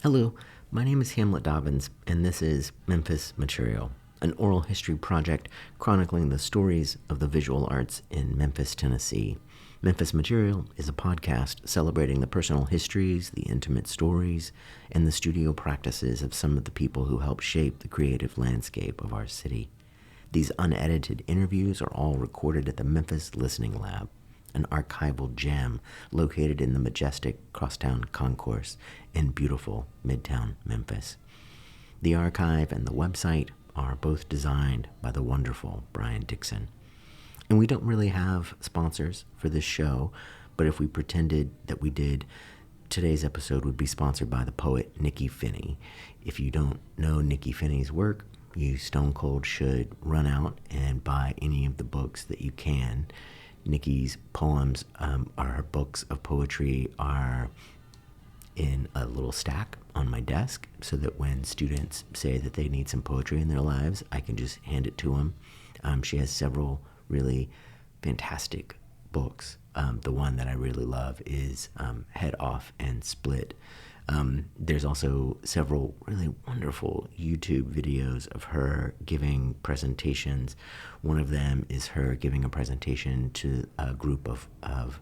Hello, my name is Hamlet Dobbins, and this is Memphis Material, an oral history project chronicling the stories of the visual arts in Memphis, Tennessee. Memphis Material is a podcast celebrating the personal histories, the intimate stories, and the studio practices of some of the people who help shape the creative landscape of our city. These unedited interviews are all recorded at the Memphis Listening Lab, an archival gem located in the majestic Crosstown Concourse in beautiful Midtown Memphis. The archive and the website are both designed by the wonderful Brian Dixon. And we don't really have sponsors for this show, but if we pretended that we did, today's episode would be sponsored by the poet Nikki Finney. If you don't know Nikki Finney's work, you stone cold should run out and buy any of the books that you can. Nikki's poems, or her books of poetry, are in a little stack on my desk so that when students say that they need some poetry in their lives, I can just hand it to them. She has several really fantastic books. The one that I really love is Head Off and Split. There's also several really wonderful YouTube videos of her giving presentations. One of them is her giving a presentation to a group of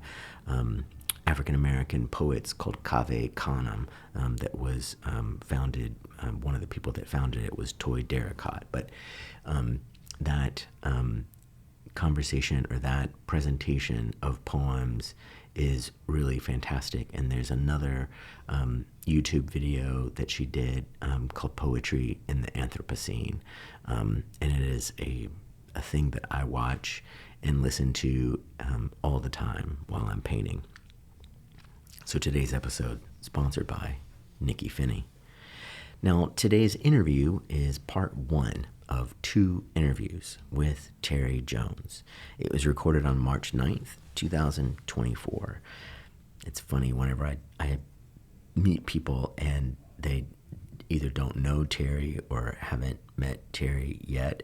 African-American poets called Cave Canem that was founded, one of the people that founded it was Toy Darracott. But that conversation or that presentation of poems is really fantastic. And there's another YouTube video that she did called Poetry in the Anthropocene. And it is a thing that I watch and listen to all the time while I'm painting. So today's episode is sponsored by Nikki Finney. Now, today's interview is part one of 2 interviews with Terri Jones. It was recorded on March 9th, 2024. It's funny, whenever I meet people and they either don't know Terri or haven't met Terri yet,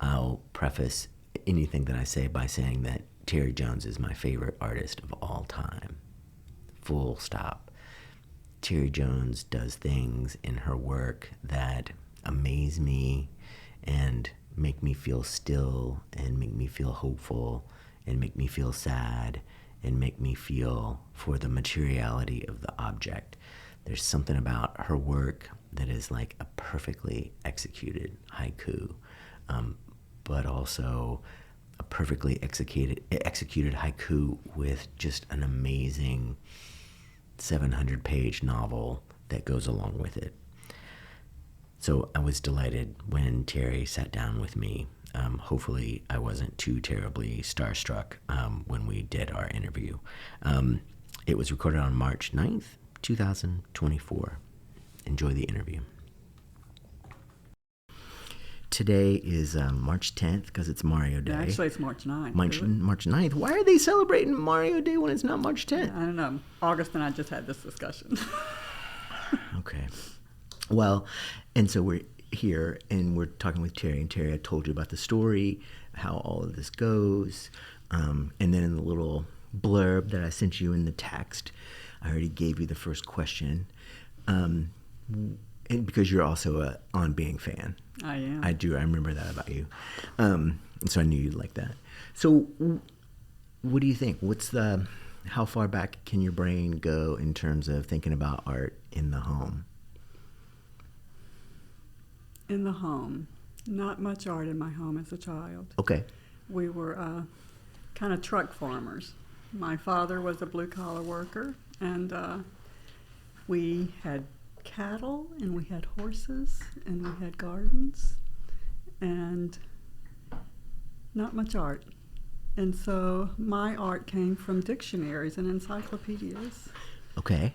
I'll preface anything that I say by saying that Terri Jones is my favorite artist of all time. Full stop. Terri Jones does things in her work that amaze me and make me feel still and make me feel hopeful and make me feel sad and make me feel for the materiality of the object. There's something about her work that is like a perfectly executed haiku, but also a perfectly executed haiku with just an amazing 700-page novel that goes along with it. So I was delighted when Terri sat down with me. Hopefully I wasn't too terribly starstruck when we did our interview. It was recorded on March 9th, 2024. Enjoy the interview. Today is March 10th because it's Mario Day. Actually, it's March 9th. March 9th. Why are they celebrating Mario Day when it's not March 10th? I don't know. August and I just had this discussion. Okay. Well, and so we're here and we're talking with Terri. And Terri, I told you about the story, how all of this goes. And then in the little blurb that I sent you in the text, I already gave you the first question. And because you're also a On Being fan. I am. I do. I remember that about you. And so I knew you'd like that. So what do you think? How far back can your brain go in terms of thinking about art in the home? In the home. Not much art in my home as a child. Okay. We were kind of truck farmers. My father was a blue-collar worker, and we had cattle, and we had horses, and we had gardens, and not much art. And so my art came from dictionaries and encyclopedias. Okay.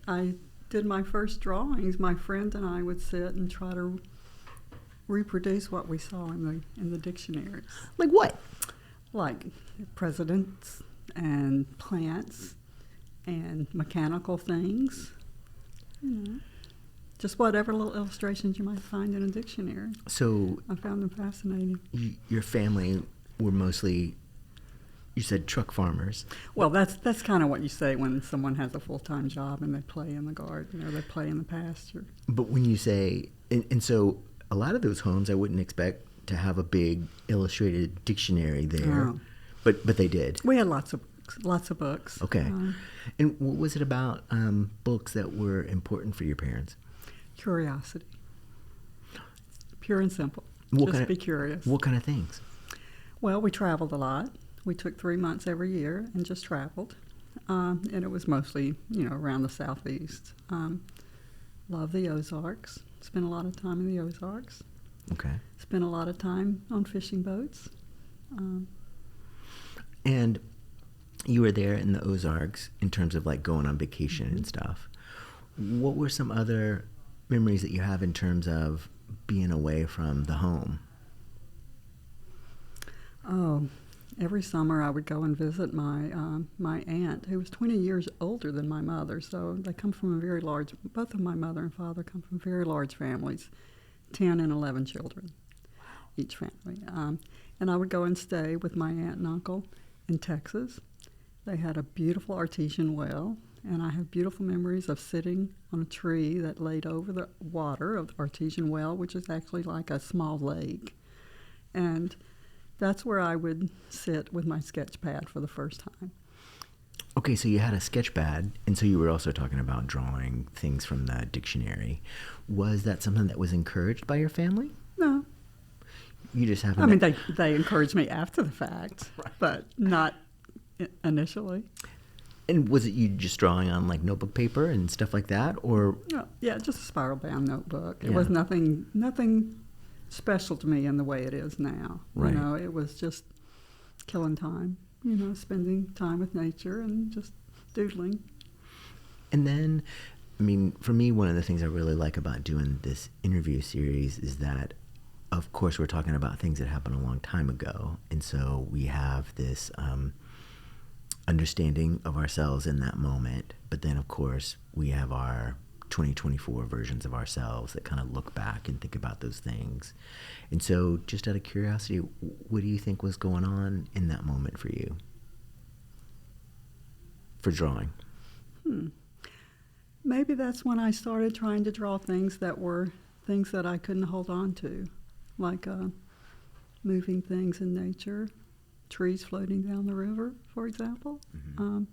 I did my first drawings. My friend and I would sit and try to reproduce what we saw in the dictionaries. Like what? Like presidents and plants and mechanical things. Just whatever little illustrations you might find in a dictionary. So I found them fascinating. your family were mostly You said truck farmers. Well, that's kind of what you say when someone has a full-time job and they play in the garden or they play in the pasture. But when you say, and so a lot of those homes, I wouldn't expect to have a big illustrated dictionary there, Oh. but they did. We had lots of books. Okay. And what was it about books that were important for your parents? Curiosity. Pure and simple. What Just be curious. What kind of things? Well, we traveled a lot. We took 3 months every year and just traveled. And it was mostly, around the southeast. Love the Ozarks. Spent a lot of time in the Ozarks. Okay. Spent a lot of time on fishing boats. And you were there in the Ozarks in terms of like going on vacation and stuff. What were some other memories that you have in terms of being away from the home? Oh, every summer I would go and visit my aunt, who was 20 years older than my mother. So they come from both of my mother and father come from very large families, 10 and 11 children, each family. And I would go and stay with my aunt and uncle in Texas. They had a beautiful artesian well, and I have beautiful memories of sitting on a tree that laid over the water of the artesian well, which is actually like a small lake. And that's where I would sit with my sketch pad for the first time. Okay, so you had a sketch pad, and so you were also talking about drawing things from the dictionary. Was that something that was encouraged by your family? No. You just haven't... I mean, they encouraged me after the fact, right. But not initially. And was it you just drawing on like notebook paper and stuff like that, or? No, yeah, just a spiral bound notebook. It was nothing special to me in the way it is now. Right. It was just killing time. Spending time with nature and just doodling. And then, I mean, for me, one of the things I really like about doing this interview series is that, of course, we're talking about things that happened a long time ago, and so we have this understanding of ourselves in that moment, but then of course we have our 2024 versions of ourselves that kind of look back and think about those things. And so just out of curiosity, what do you think was going on in that moment for you for drawing? Maybe that's when I started trying to draw things that were things that I couldn't hold on to, like moving things in nature, trees floating down the river, for example. Mm-hmm.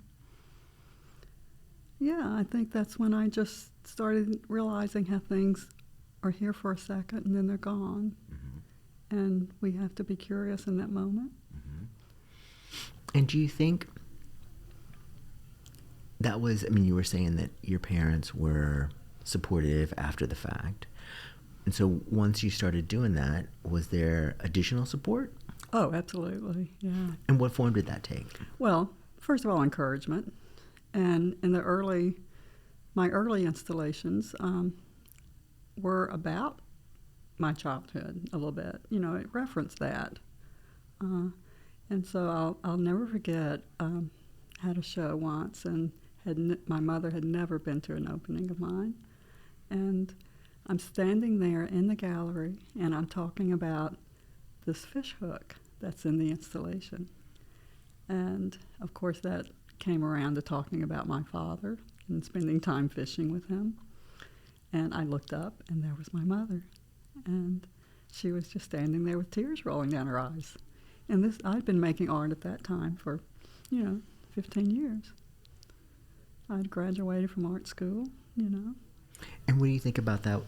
I think that's when I just started realizing how things are here for a second and then they're gone. Mm-hmm. And we have to be curious in that moment. Mm-hmm. And do you think that was, I mean, you were saying that your parents were supportive after the fact. And so once you started doing that, was there additional support? Oh, absolutely, yeah. And what form did that take? Well, first of all, encouragement. And in my early installations were about my childhood a little bit. It referenced that. And so I'll never forget, had a show once, and my mother had never been to an opening of mine. And I'm standing there in the gallery, and I'm talking about this fish hook that's in the installation. And, of course, that came around to talking about my father and spending time fishing with him. And I looked up, and there was my mother. And she was just standing there with tears rolling down her eyes. And I'd been making art at that time for, 15 years. I'd graduated from art school, And what do you think about that?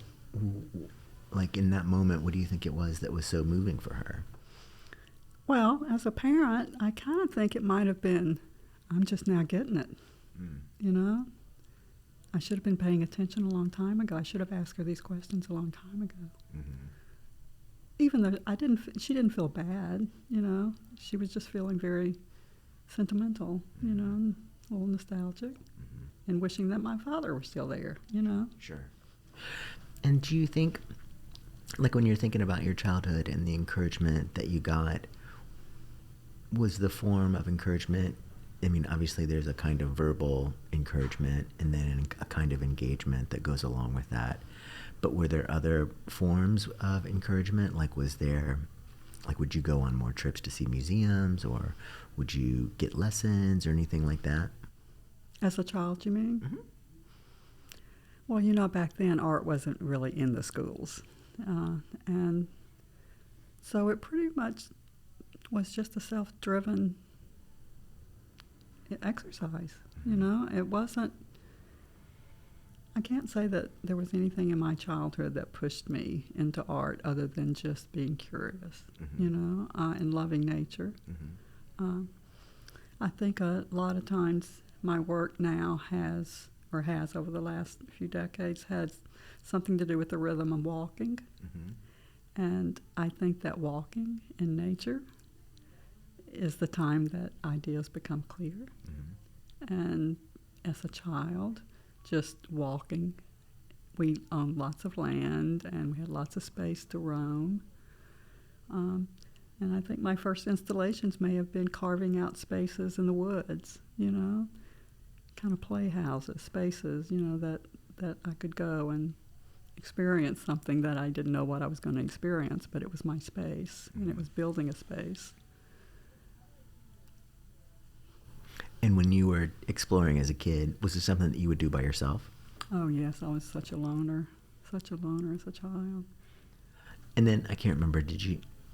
Like, in that moment, what do you think it was that was so moving for her? Well, as a parent, I kind of think it might have been, I'm just now getting it, I should have been paying attention a long time ago. I should have asked her these questions a long time ago. Mm-hmm. Even though she didn't feel bad, She was just feeling very sentimental, and a little nostalgic, and wishing that my father were still there, Sure. And do you think, like when you're thinking about your childhood and the encouragement that you got, was the form of encouragement, I mean, obviously there's a kind of verbal encouragement and then a kind of engagement that goes along with that. But were there other forms of encouragement? Like, was there like, would you go on more trips to see museums, or would you get lessons or anything like that? As a child, you mean? Mm-hmm. Well, back then art wasn't really in the schools. And so it pretty much was just a self-driven exercise. It wasn't, I can't say that there was anything in my childhood that pushed me into art other than just being curious, and loving nature. Mm-hmm. I think a lot of times my work now has over the last few decades had something to do with the rhythm of walking. Mm-hmm. And I think that walking in nature is the time that ideas become clear. Mm-hmm. And as a child, just walking, we owned lots of land and we had lots of space to roam. And I think my first installations may have been carving out spaces in the woods, kind of playhouses, spaces, that I could go and experience something that I didn't know what I was going to experience, but it was my space, and it was building a space. And when you were exploring as a kid, was it something that you would do by yourself? Oh, yes, I was such a loner as a child. And then, I can't remember,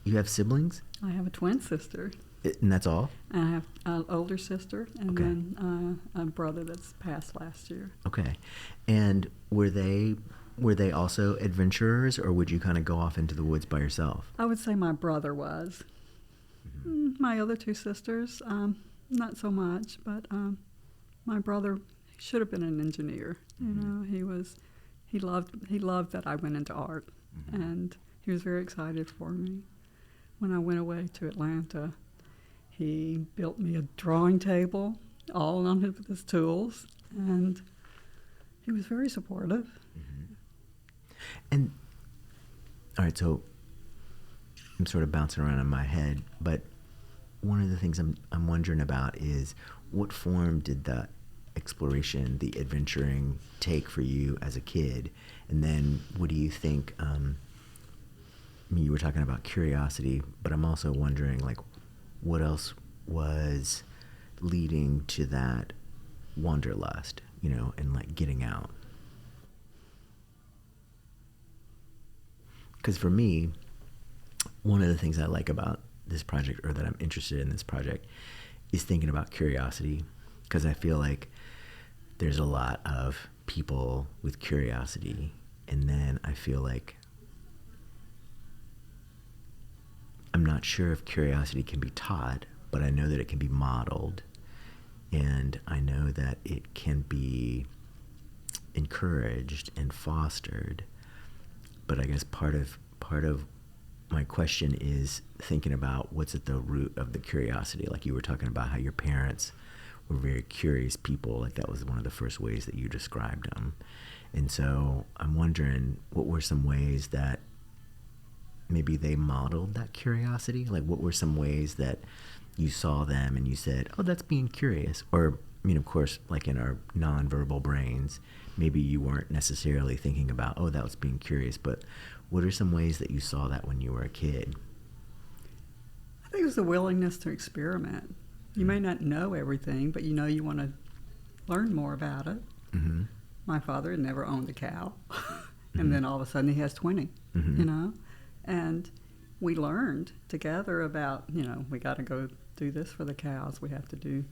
you have siblings? I have a twin sister. And that's all? I have an older sister, and Okay. then a brother that's passed last year. Okay. And were they also adventurers, or would you kind of go off into the woods by yourself? I would say my brother was. Mm-hmm. My other two sisters, not so much, but my brother should have been an engineer. Mm-hmm. He loved that I went into art, Mm-hmm. and he was very excited for me. When I went away to Atlanta, he built me a drawing table, all on his tools, and he was very supportive. Mm-hmm. And, all right, so I'm sort of bouncing around in my head, but one of the things I'm wondering about is, what form did the exploration, the adventuring, take for you as a kid? And then what do you think, you were talking about curiosity, but I'm also wondering, like, what else was leading to that wanderlust, and like getting out? Because for me, one of the things I like about this project, or that I'm interested in this project, is thinking about curiosity, because I feel like there's a lot of people with curiosity, and then I feel like I'm not sure if curiosity can be taught, but I know that it can be modeled, and I know that it can be encouraged and fostered. But I guess part of my question is thinking about what's at the root of the curiosity. Like you were talking about how your parents were very curious people, like that was one of the first ways that you described them. And so I'm wondering, what were some ways that maybe they modeled that curiosity? Like, what were some ways that you saw them and you said, oh, that's being curious? Or, of course, like in our nonverbal brains, maybe you weren't necessarily thinking about, oh, that was being curious, but what are some ways that you saw that when you were a kid? I think it was a willingness to experiment. You may not know everything, but you want to learn more about it. Mm-hmm. My father had never owned a cow, and Mm-hmm. then all of a sudden he has 20, Mm-hmm. And we learned together about, we got to go do this for the cows. We have to do,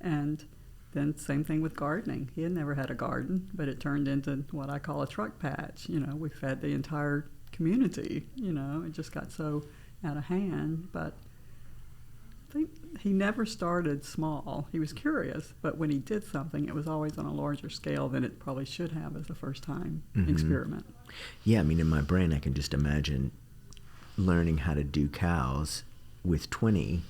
and then same thing with gardening. He had never had a garden, but it turned into what I call a truck patch. We fed the entire community, it just got so out of hand. But I think he never started small. He was curious, but when he did something, it was always on a larger scale than it probably should have as a first-time Mm-hmm. experiment. Yeah, in my brain, I can just imagine learning how to do cows with 20,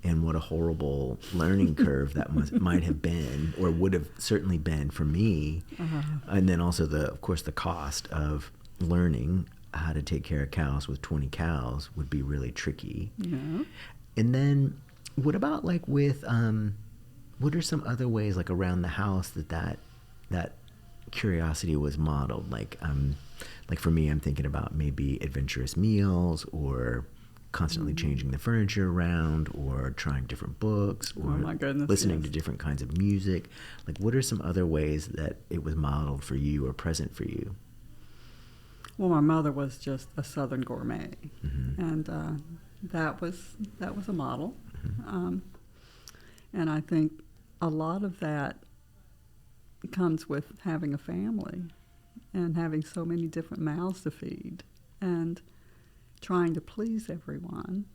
and what a horrible learning curve that might have been, or would have certainly been for me. Uh-huh. And then also, of course, the cost of learning how to take care of cows with 20 cows would be really tricky. Yeah. And then what about like with, what are some other ways, like around the house, that curiosity was modeled? Like for me, I'm thinking about maybe adventurous meals, or constantly changing the furniture around, or trying different books, or Oh my goodness, listening yes. to different kinds of music. Like, what are some other ways that it was modeled for you or present for you? Well, my mother was just a Southern gourmet, Mm-hmm. and that was a model. Mm-hmm. And I think a lot of that comes with having a family and having so many different mouths to feed and trying to please everyone.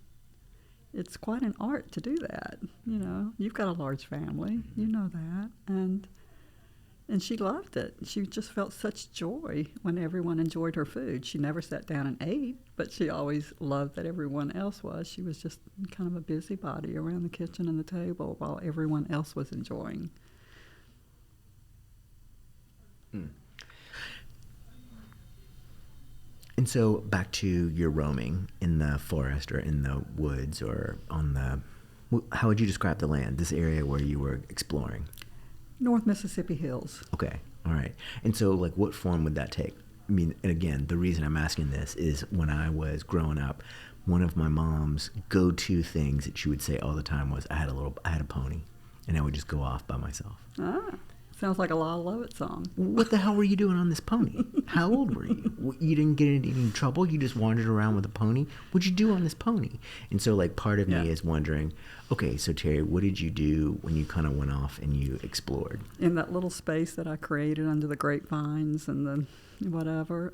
It's quite an art to do that. You know, you've got a large family, you know that, and she loved it. She just felt such joy when everyone enjoyed her food. She never sat down and ate, but she always loved that everyone else was. She was just kind of a busybody around the kitchen and the table while everyone else was enjoying. Mm. And so back to your roaming in the forest or in the woods or on the, how would you describe the land, this area where you were exploring? North Mississippi Hills. Okay, all right. And so, like, what form would that take? I mean, and again, the reason I'm asking this is when I was growing up, one of my mom's go-to things that she would say all the time was, I had a pony, and I would just go off by myself. Ah, sounds like a Lyle Lovett song. What the hell were you doing on this pony? How old were you? You didn't get into any trouble? You just wandered around with a pony? What'd you do on this pony? And so, like, part of me is wondering, okay, so Terri, what did you do when you kind of went off and you explored? In that little space that I created under the grapevines and the whatever,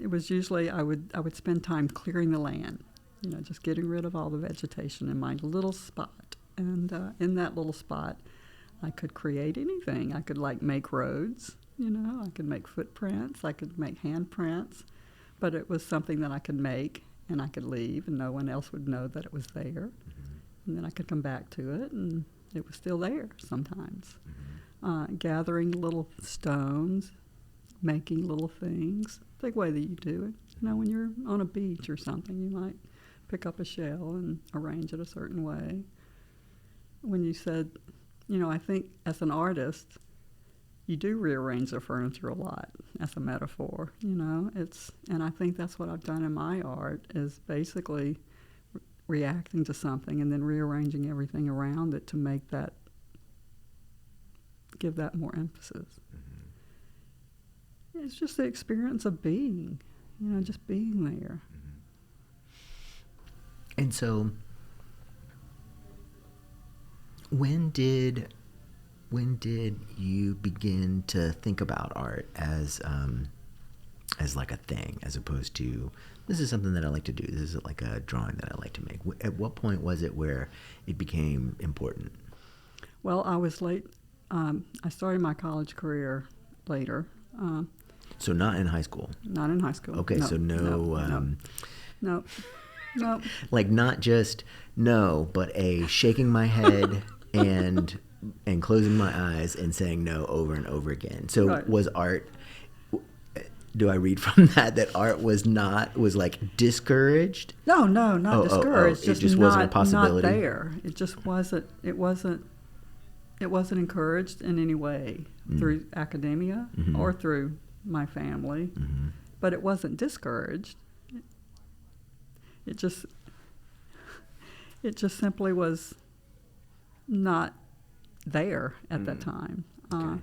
it was usually I would spend time clearing the land, you know, just getting rid of all the vegetation in my little spot. And in that little spot, I could create anything. I could, like, make roads, you know, I could make footprints, I could make handprints, but it was something that I could make and I could leave and no one else would know that it was there. Mm-hmm. And then I could come back to it and it was still there sometimes. Mm-hmm. Gathering little stones, making little things, the way that you do it. You know, when you're on a beach or something, you might pick up a shell and arrange it a certain way. When you said, you know, I think as an artist, you do rearrange the furniture a lot as a metaphor, you know. And I think that's what I've done in my art is basically reacting to something and then rearranging everything around it to make that, give that more emphasis. Mm-hmm. It's just the experience of being, you know, just being there. Mm-hmm. And so, when did you begin to think about art as like a thing, as opposed to, this is something that I like to do, this is like a drawing that I like to make? At what point was it where it became important? Well, I was late. I started my college career later. So not in high school? Not in high school. Okay, no, so no. Like, not just no, but a shaking my head and closing my eyes and saying no over and over again. So right. Was art, do I read from that art was like discouraged? No, not discouraged. It just wasn't a possibility. Not there. It just wasn't. It wasn't encouraged in any way through academia mm-hmm. or through my family. Mm-hmm. But it wasn't discouraged. It just simply was not there at that time. Okay.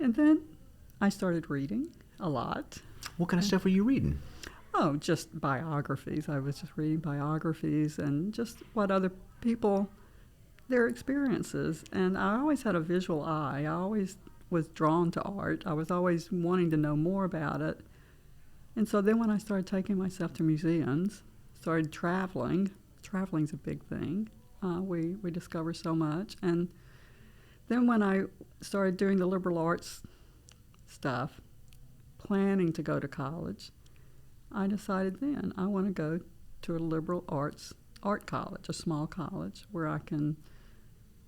And then I started reading a lot. What kind of stuff were you reading? Oh, just biographies. I was just reading biographies and just what other people, their experiences. And I always had a visual eye. I always was drawn to art. I was always wanting to know more about it. And so then when I started taking myself to museums, started traveling. Traveling's a big thing. We discover so much. And then when I started doing the liberal arts stuff, planning to go to college, I decided then I want to go to a liberal arts art college, a small college where I can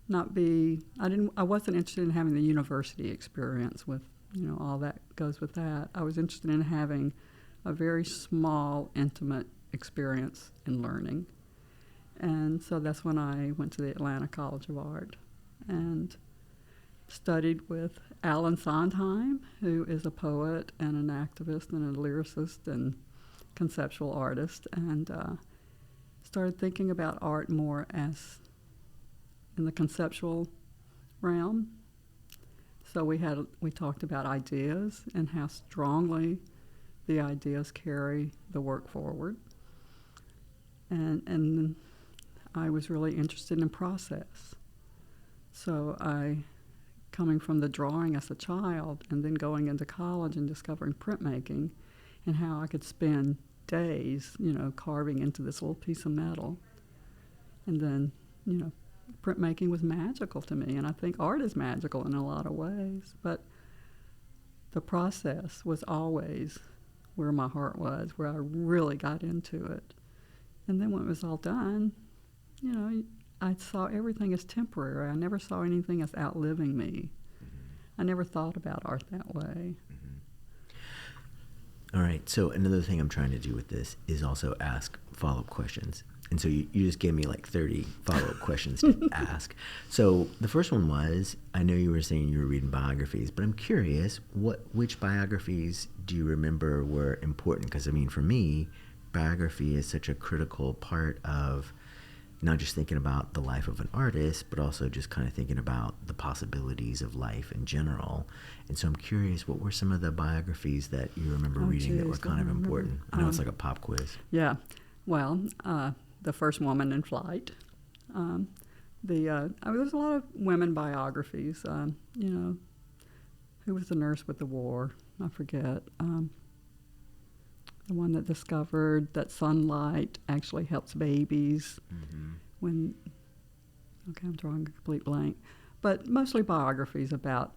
not be, I wasn't interested in having the university experience with, you know, all that goes with that. I was interested in having a very small, intimate experience in learning. And so that's when I went to the Atlanta College of Art. And studied with Alan Sondheim, who is a poet and an activist and a lyricist and conceptual artist, and started thinking about art more as in the conceptual realm. So we talked about ideas and how strongly the ideas carry the work forward. And I was really interested in process. So coming from the drawing as a child and then going into college and discovering printmaking and how I could spend days, carving into this little piece of metal. And then, printmaking was magical to me, and I think art is magical in a lot of ways, but the process was always where my heart was, where I really got into it. And then when it was all done, I saw everything as temporary. I never saw anything as outliving me. I never thought about art that way. All right, so another thing I'm trying to do with this is also ask follow-up questions. And so you just gave me like 30 follow-up questions to ask. So the first one was, I know you were saying you were reading biographies, but I'm curious, which biographies do you remember were important? Because, for me, biography is such a critical part of not just thinking about the life of an artist, but also just kind of thinking about the possibilities of life in general. And so I'm curious, what were some of the biographies that you remember reading that were kind of important? I know it's like a pop quiz. Yeah. Well, The First Woman in Flight. There's a lot of women biographies. Who was the nurse with the war? I forget. The one that discovered that sunlight actually helps babies. I'm drawing a complete blank. But mostly biographies about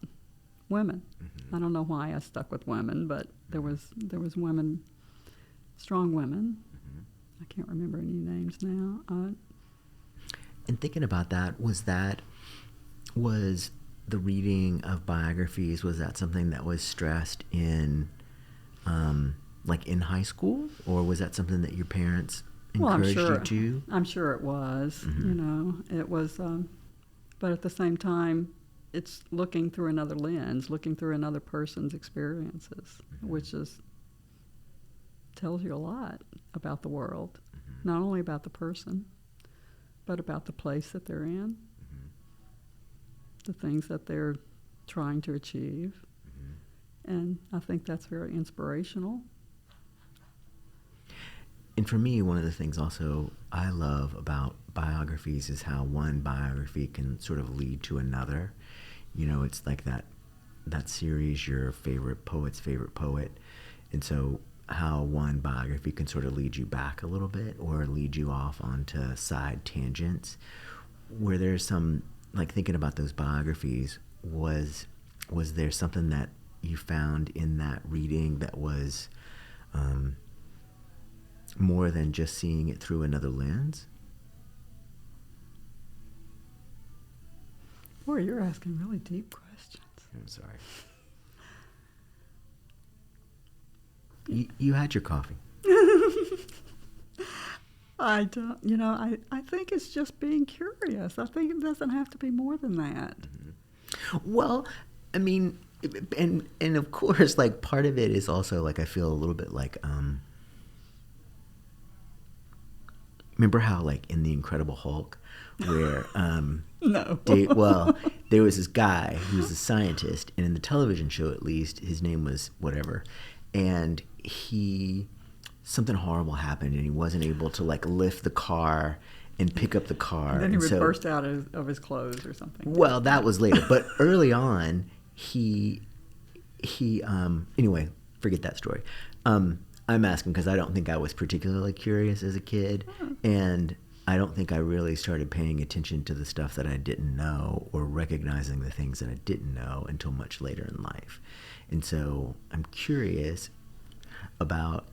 women. I don't know why I stuck with women, but there was women, strong women. I can't remember any names now. And thinking about that, was the reading of biographies, was that something that was stressed in, like in high school, or was that something that your parents encouraged you to? I'm sure it was. It was. But at the same time, it's looking through another lens, looking through another person's experiences, which tells you a lot about the world, not only about the person, but about the place that they're in, the things that they're trying to achieve. And I think that's very inspirational. And for me, one of the things also I love about biographies is how one biography can sort of lead to another. It's like that series, Your Favorite Poet's Favorite Poet. And so how one biography can sort of lead you back a little bit or lead you off onto side tangents, where there's some, like thinking about those biographies, was there something that you found in that reading that was more than just seeing it through another lens? Boy, you're asking really deep questions. I'm sorry. You had your coffee. I don't, I think it's just being curious. I think it doesn't have to be more than that. Well, and of course, like part of it is also like, I feel a little bit like, remember how like in The Incredible Hulk, where, No. there was this guy who was a scientist, and in the television show, at least, his name was whatever, and something horrible happened, and he wasn't able to like lift the car and pick up the car. And then he would burst out of his clothes or something. Well, that was later, but early on, he anyway, forget that story. I'm asking because I don't think I was particularly curious as a kid, and I don't think I really started paying attention to the stuff that I didn't know or recognizing the things that I didn't know until much later in life. And so I'm curious about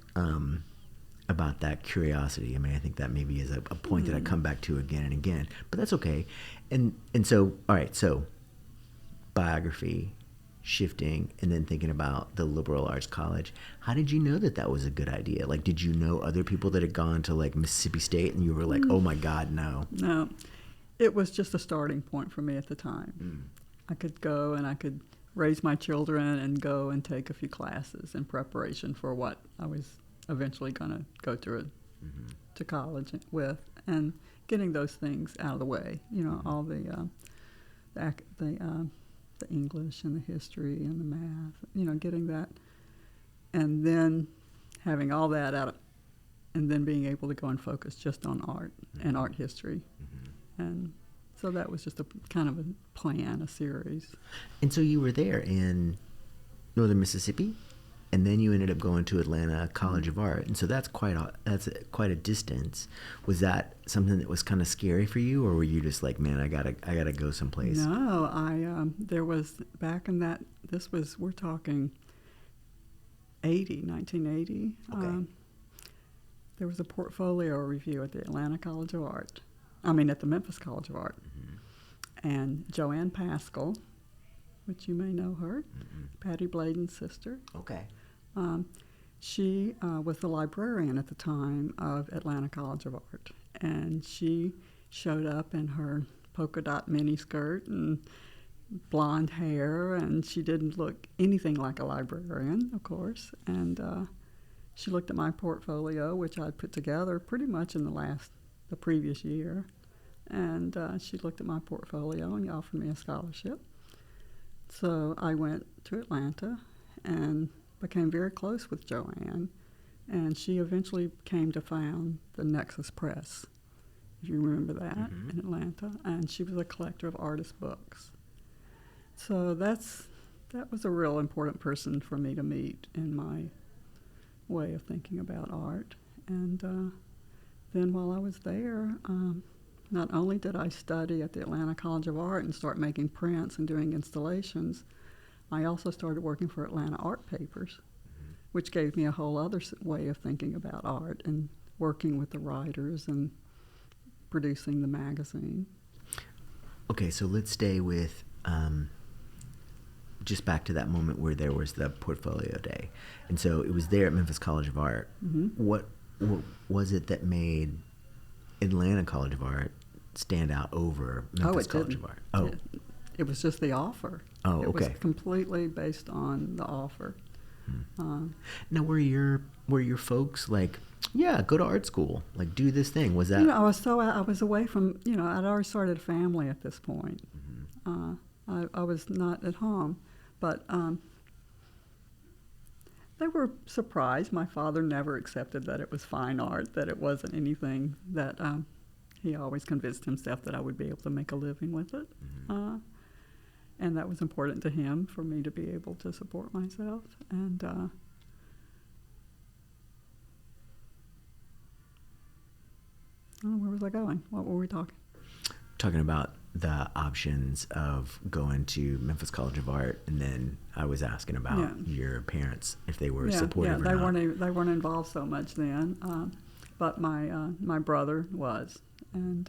that curiosity. I think that maybe is a point that I come back to again and again, but that's okay. And so, all right, so biography, shifting, and then thinking about the liberal arts college. How did you know that was a good idea? Like, did you know other people that had gone to like Mississippi State and you were like, oh my God, no? No, it was just a starting point for me at the time. I could go and I could raise my children and go and take a few classes in preparation for what I was eventually going to go through to college with, and getting those things out of the way. You know, all the English and the history and the math. You know, getting that, and then having all that out, and then being able to go and focus just on art and art history, and so that was just a kind of a plan, a series. And so you were there in northern Mississippi, and then you ended up going to Atlanta College of Art, and so that's quite a distance. Was that something that was kind of scary for you, or were you just like, man, I gotta go someplace? No, there was back in that. We're talking 1980. Okay. There was a portfolio review at the Atlanta College of Art. At the Memphis College of Art. And Joanne Pascal, which you may know her, Patty Bladen's sister. Okay. She was the librarian at the time of Atlanta College of Art. And she showed up in her polka dot miniskirt and blonde hair, and she didn't look anything like a librarian, of course. And she looked at my portfolio, which I'd put together pretty much in the previous year, and she looked at my portfolio and offered me a scholarship. So I went to Atlanta and became very close with Joanne, and she eventually came to found the Nexus Press, if you remember that, in Atlanta, and she was a collector of artist books. So that was a real important person for me to meet in my way of thinking about art. And then while I was there, not only did I study at the Atlanta College of Art and start making prints and doing installations, I also started working for Atlanta Art Papers, which gave me a whole other way of thinking about art and working with the writers and producing the magazine. Okay, so let's stay with just back to that moment where there was the portfolio day. And so it was there at Memphis College of Art. What was it that made Atlanta College of Art stand out over Memphis College of Art? Oh, it was just the offer. Oh, okay. It was completely based on the offer. Now, were your folks like, yeah, go to art school, like do this thing? Was that? I was away from, I'd already started a family at this point. I was not at home, but they were surprised. My father never accepted that it was fine art, that it wasn't anything that he always convinced himself that I would be able to make a living with it. And that was important to him, for me to be able to support myself. And where was I going? What were we talking? Talking about the options of going to Memphis College of Art, and then I was asking about your parents, if they were supportive or not. They weren't involved so much then, but my brother was. And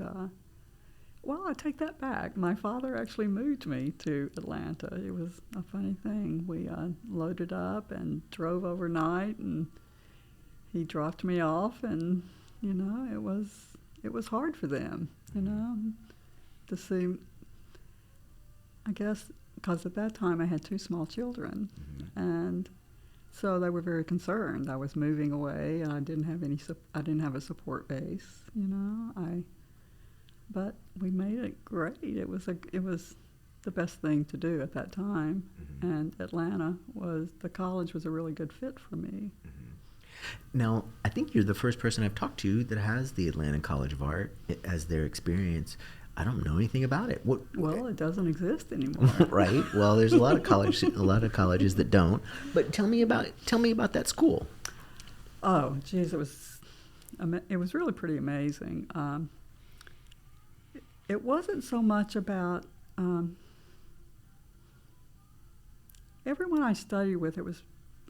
I take that back. My father actually moved me to Atlanta. It was a funny thing. We loaded up and drove overnight, and he dropped me off, and it was hard for them, to see. I guess because at that time I had 2 small children, and so they were very concerned. I was moving away, and I didn't have a support base, But we made it great. It was the best thing to do at that time, and the college was a really good fit for me. Now, I think you're the first person I've talked to that has the Atlanta College of Art as their experience. I don't know anything about it. Well, it doesn't exist anymore. Right. Well, there's a lot of colleges that don't. But tell me about that school. Oh, geez, it was really pretty amazing. It wasn't so much about everyone I studied with. It was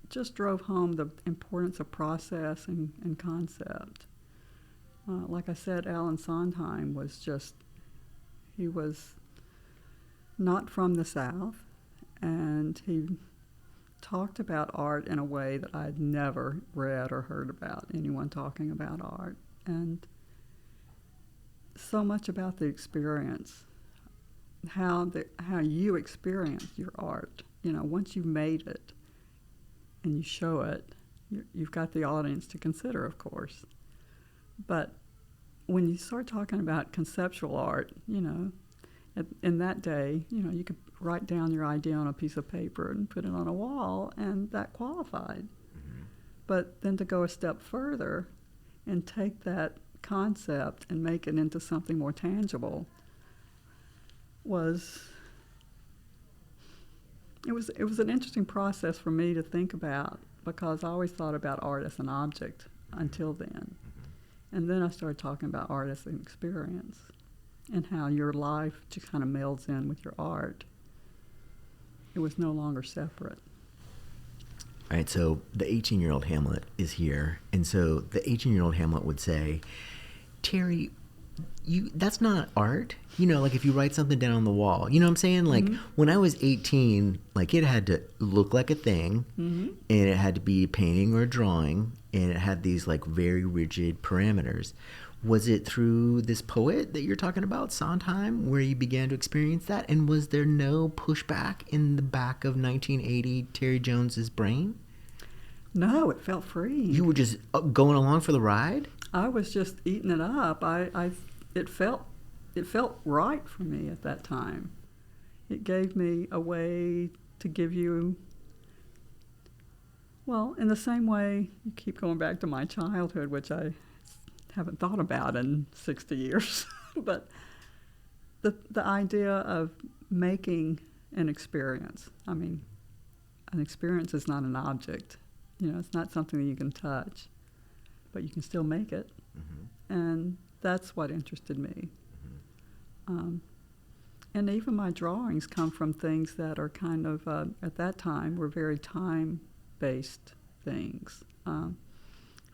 just drove home the importance of process and concept. Like I said, Alan Sondheim he was not from the South, and he talked about art in a way that I'd never read or heard about anyone talking about art. And so much about the experience how you experience your art. Once you've made it and you show it, you've got the audience to consider, of course. But when you start talking about conceptual art, in that day, you could write down your idea on a piece of paper and put it on a wall, and that qualified. Mm-hmm. But then to go a step further and take that concept and make it into something more tangible was an interesting process for me to think about, because I always thought about art as an object until then. Mm-hmm. And then I started talking about art as an experience and how your life just kind of melds in with your art. It was no longer separate. All right, so the 18-year-old Hamlet is here, and so the 18-year-old Hamlet would say, Terri, that's not art. Like if you write something down on the wall, you know what I'm saying? Like mm-hmm. when I was 18, like it had to look like a thing, mm-hmm. and it had to be a painting or a drawing, and it had these like very rigid parameters. Was it through this poet that you're talking about, Sondheim, where you began to experience that? And was there no pushback in the back of 1980 Terri Jones's brain? No, it felt free. You were just going along for the ride? I was just eating it up. It felt right for me at that time. It gave me a way to give you, well, in the same way, you keep going back to my childhood, which I haven't thought about in 60 years. But the idea of making an experience. I mean, an experience is not an object. It's not something that you can touch, but you can still make it. Mm-hmm. And that's what interested me. Mm-hmm. And even my drawings come from things that are kind of, at that time, were very time-based things.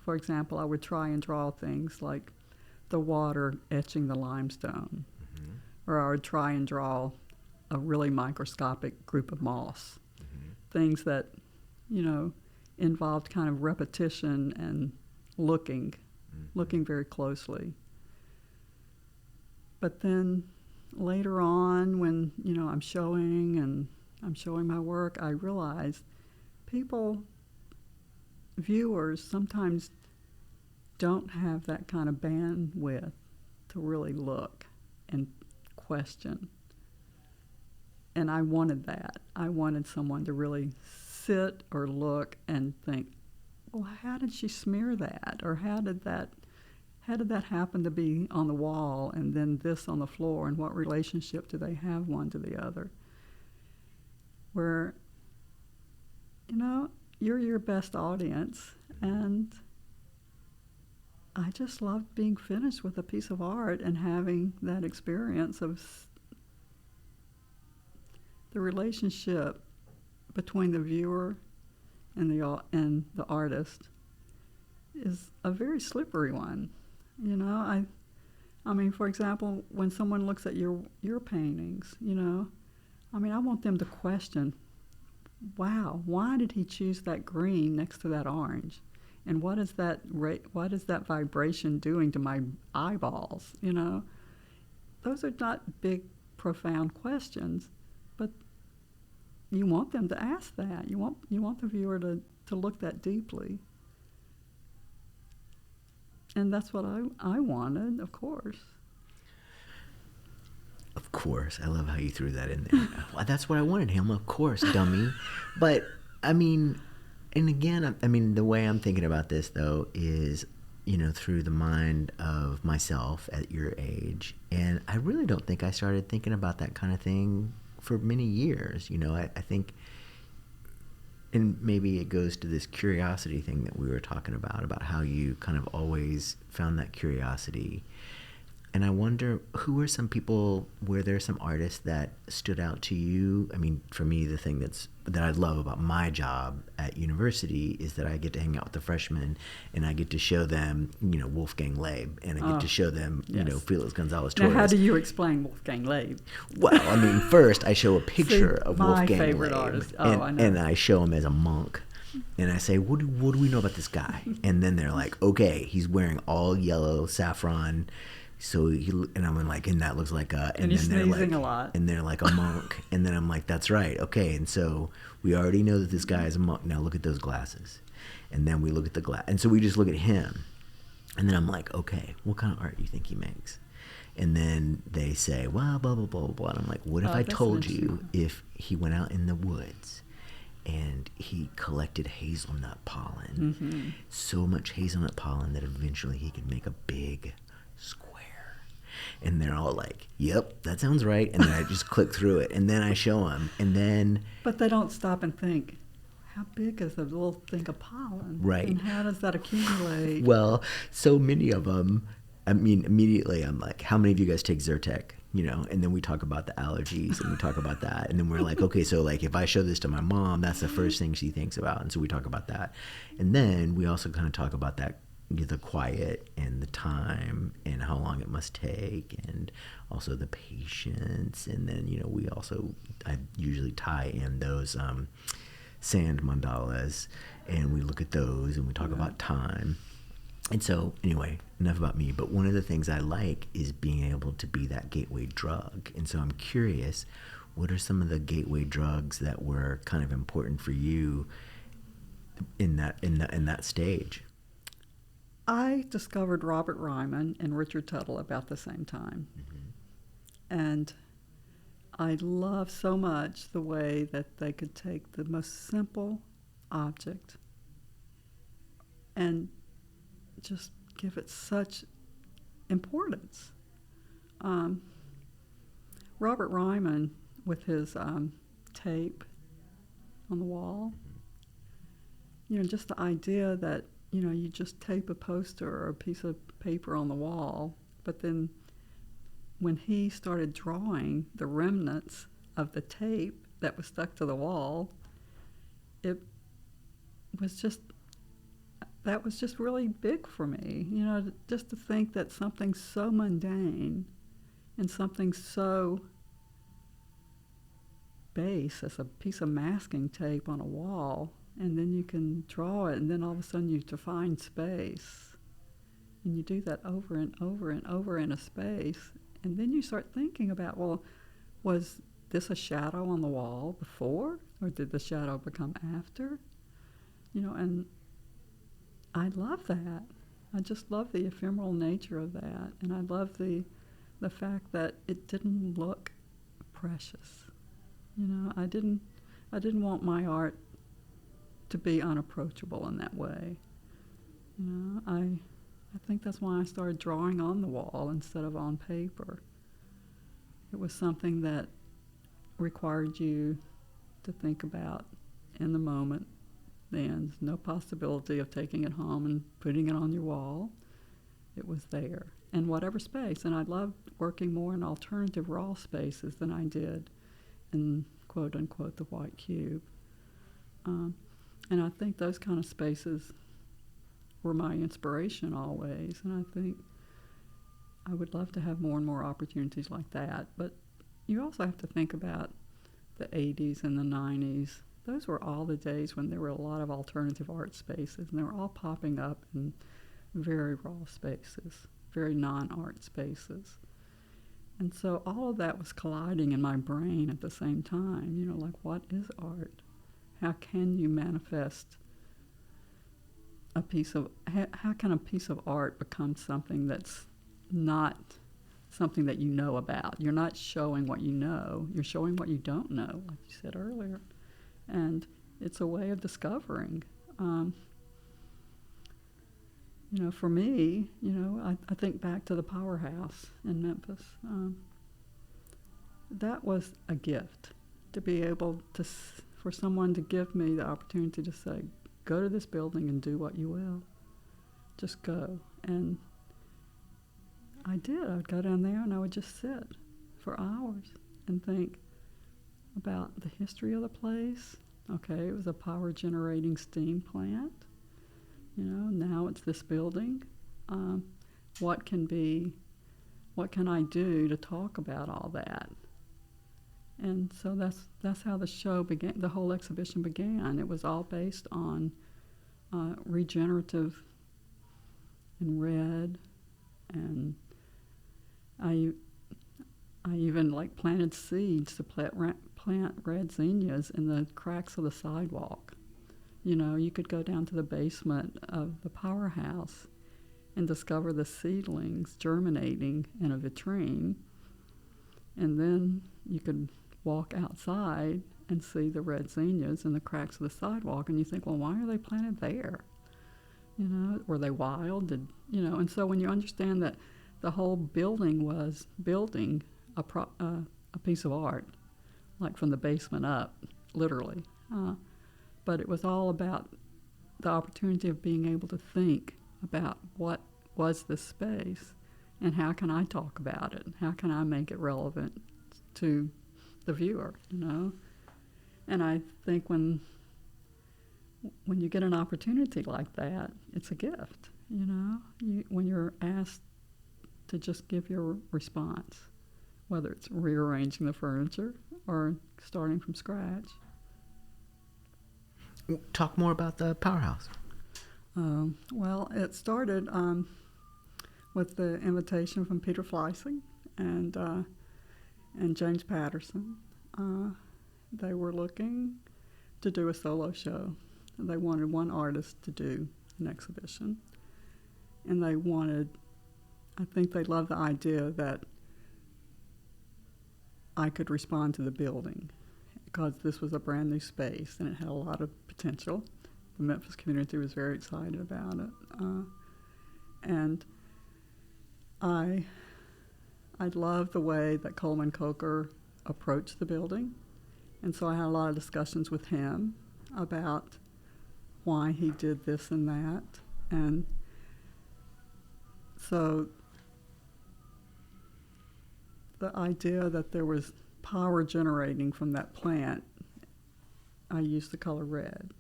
For example, I would try and draw things like the water etching the limestone, mm-hmm. or I would try and draw a really microscopic group of moss. Mm-hmm. Things that, involved kind of repetition and looking very closely. But then later on, when, I'm showing my work, I realized viewers sometimes don't have that kind of bandwidth to really look and question. And I wanted that. I wanted someone to really sit or look and think, well, how did she smear that? Or how did that happen to be on the wall and then this on the floor? And what relationship do they have one to the other? Where, you're your best audience, and I just loved being finished with a piece of art and having that experience of the relationship between the viewer and the artist is a very slippery one. I mean, for example, when someone looks at your paintings, I want them to question, wow, why did he choose that green next to that orange? And what is that vibration doing to my eyeballs? Those are not big, profound questions, but you want them to ask that. You want the viewer to look that deeply. And that's what I wanted, of course. Of course. I love how you threw that in there. Well, that's what I wanted, Hamlet. Of course, dummy. But, and again, the way I'm thinking about this, though, is, through the mind of myself at your age. And I really don't think I started thinking about that kind of thing for many years. I think, and maybe it goes to this curiosity thing that we were talking about how you kind of always found that curiosity. And I wonder, who are some people, were there some artists that stood out to you? For me, the thing that I love about my job at university is that I get to hang out with the freshmen, and I get to show them, Wolfgang Leib, and I get to show them, yes. Felix Gonzalez Torres. Now, how do you explain Wolfgang Leib? Well, first I show a picture of Wolfgang my favorite Leib, artist. I know. And I show him as a monk. And I say, what do we know about this guy? And then they're like, okay, he's wearing all yellow saffron So and I'm like, and that looks like a, And he's then they're sneezing like, a lot. and they're like a monk, and then I'm like, that's right, okay, and so we already know that this guy is a monk. Now look at those glasses, and then we look at the glass, and so we just look at him, and then I'm like, okay, what kind of art do you think he makes? And then they say, well, blah blah blah blah blah. And I'm like, what if I told you if he went out in the woods and he collected hazelnut pollen, so much hazelnut pollen that eventually he could make a big square? And they're all like, yep, that sounds right. And then I just click through it, and then I show them, and then... But they don't stop and think, how big is a little thing of pollen? Right. And how does that accumulate? Well, so many of them, I mean, immediately I'm like, how many of you guys take Zyrtec? You know, and then we talk about the allergies, and we talk about that. And then we're like, okay, so like if I show this to my mom, that's the first thing she thinks about. And so we talk about that. And then we also kind of talk about that, the quiet and the time and how long it must take, and also the patience. And then, you know, I usually tie in those sand mandalas, and we look at those, and we talk about time. And so, anyway, enough about me. But one of the things I like is being able to be that gateway drug. And so I'm curious, what are some of the gateway drugs that were kind of important for you in that stage? I discovered Robert Ryman and Richard Tuttle about the same time. And I love so much the way that they could take the most simple object and just give it such importance. Robert Ryman, with his tape on the wall, you know, just the idea that, you know, you just tape a poster or a piece of paper on the wall, but then when he started drawing the remnants of the tape that was stuck to the wall, it was just, that was just really big for me, you know, just to think that something so mundane and something so base as a piece of masking tape on a wall, and then you can draw it, and then all of a sudden you define space, and you do that over and over and over in a space, and then you start thinking about, well, was this a shadow on the wall before, or did the shadow become after? You know, and I love that. I just love the ephemeral nature of that, and I love the fact that it didn't look precious. You know, I didn't want my art to be unapproachable in that way. You know, I think that's why I started drawing on the wall instead of on paper. It was something that required you to think about in the moment. Then no possibility of taking it home and putting it on your wall. It was there in whatever space, and I loved working more in alternative raw spaces than I did in quote unquote the white cube. And I think those kind of spaces were my inspiration always, and I think I would love to have more and more opportunities like that. But you also have to think about the 80s and the 90s. Those were all the days when there were a lot of alternative art spaces, and they were all popping up in very raw spaces, very non-art spaces. And so all of that was colliding in my brain at the same time. You know, like, what is art? How can you manifest a piece of, how can a piece of art become something that's not something that you know about? You're not showing what you know, you're showing what you don't know, like you said earlier. And it's a way of discovering. You know, for me, you know, I think back to the Powerhouse in Memphis. That was a gift, to be able to, for someone to give me the opportunity to say, go to this building and do what you will. Just go. And I did. I would go down there and I would just sit for hours and think about the history of the place. Okay, it was a power generating steam plant. You know, now it's this building. What can I do to talk about all that? And so that's how the show began, the whole exhibition began. It was all based on regenerative and red and I I even like planted seeds to plant red zinnias in the cracks of the sidewalk. You know, you could go down to the basement of the powerhouse and discover the seedlings germinating in a vitrine, and then you could walk outside and see the red zinnias in the cracks of the sidewalk, and you think, well, why are they planted there? You know, were they wild? And so when you understand that the whole building was building a piece of art, like from the basement up, literally. But it was all about the opportunity of being able to think about what was this space and how can I talk about it? How can I make it relevant to the viewer, you know? And I think when you get an opportunity like that, it's a gift, you know? When you're asked to just give your response, whether it's rearranging the furniture or starting from scratch. Talk more about the powerhouse. Well, it started with the invitation from Peter Fleissig and James Patterson. They were looking to do a solo show. They wanted one artist to do an exhibition. And I think they loved the idea that I could respond to the building because this was a brand new space and it had a lot of potential. The Memphis community was very excited about it. And I loved the way that Coleman Coker approached the building. And so I had a lot of discussions with him about why he did this and that. And so the idea that there was power generating from that plant, I used the color red.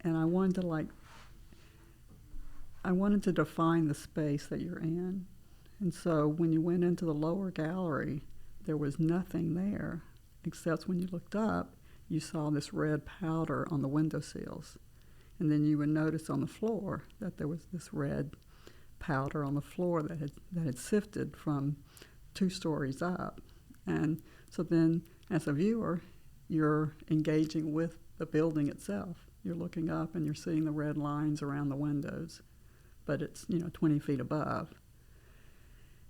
And I wanted to define the space that you're in. And so when you went into the lower gallery, there was nothing there, except when you looked up, you saw this red powder on the windowsills. And then you would notice on the floor that there was this red powder on the floor that had sifted from 2 stories up. And so then, as a viewer, you're engaging with the building itself. You're looking up and you're seeing the red lines around the windows, but it's 20 feet above.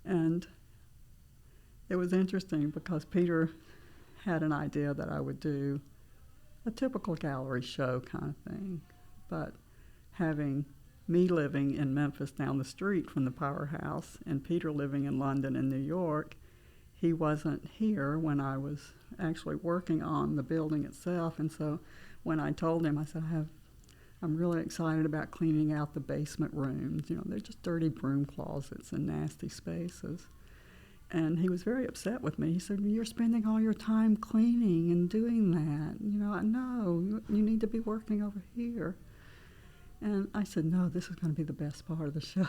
And it was interesting because Peter had an idea that I would do a typical gallery show kind of thing, but having me living in Memphis down the street from the powerhouse and Peter living in London and New York, he wasn't here when I was actually working on the building itself. And so when I told him, I said, I'm really excited about cleaning out the basement rooms. They're just dirty broom closets and nasty spaces. And he was very upset with me. He said, you're spending all your time cleaning and doing that. I know, you need to be working over here. And I said, no, this is going to be the best part of the show.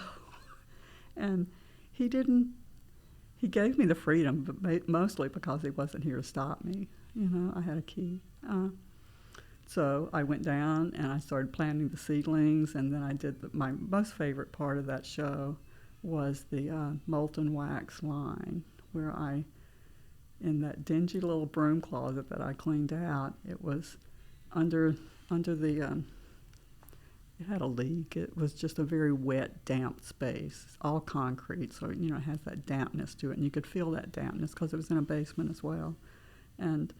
And he gave me the freedom, but mostly because he wasn't here to stop me. I had a key. So I went down and I started planting the seedlings, and then I did my most favorite part of that show was the molten wax line, where in that dingy little broom closet that I cleaned out, it was under the, it had a leak. It was just a very wet, damp space. It's all concrete, so it has that dampness to it, and you could feel that dampness because it was in a basement as well. And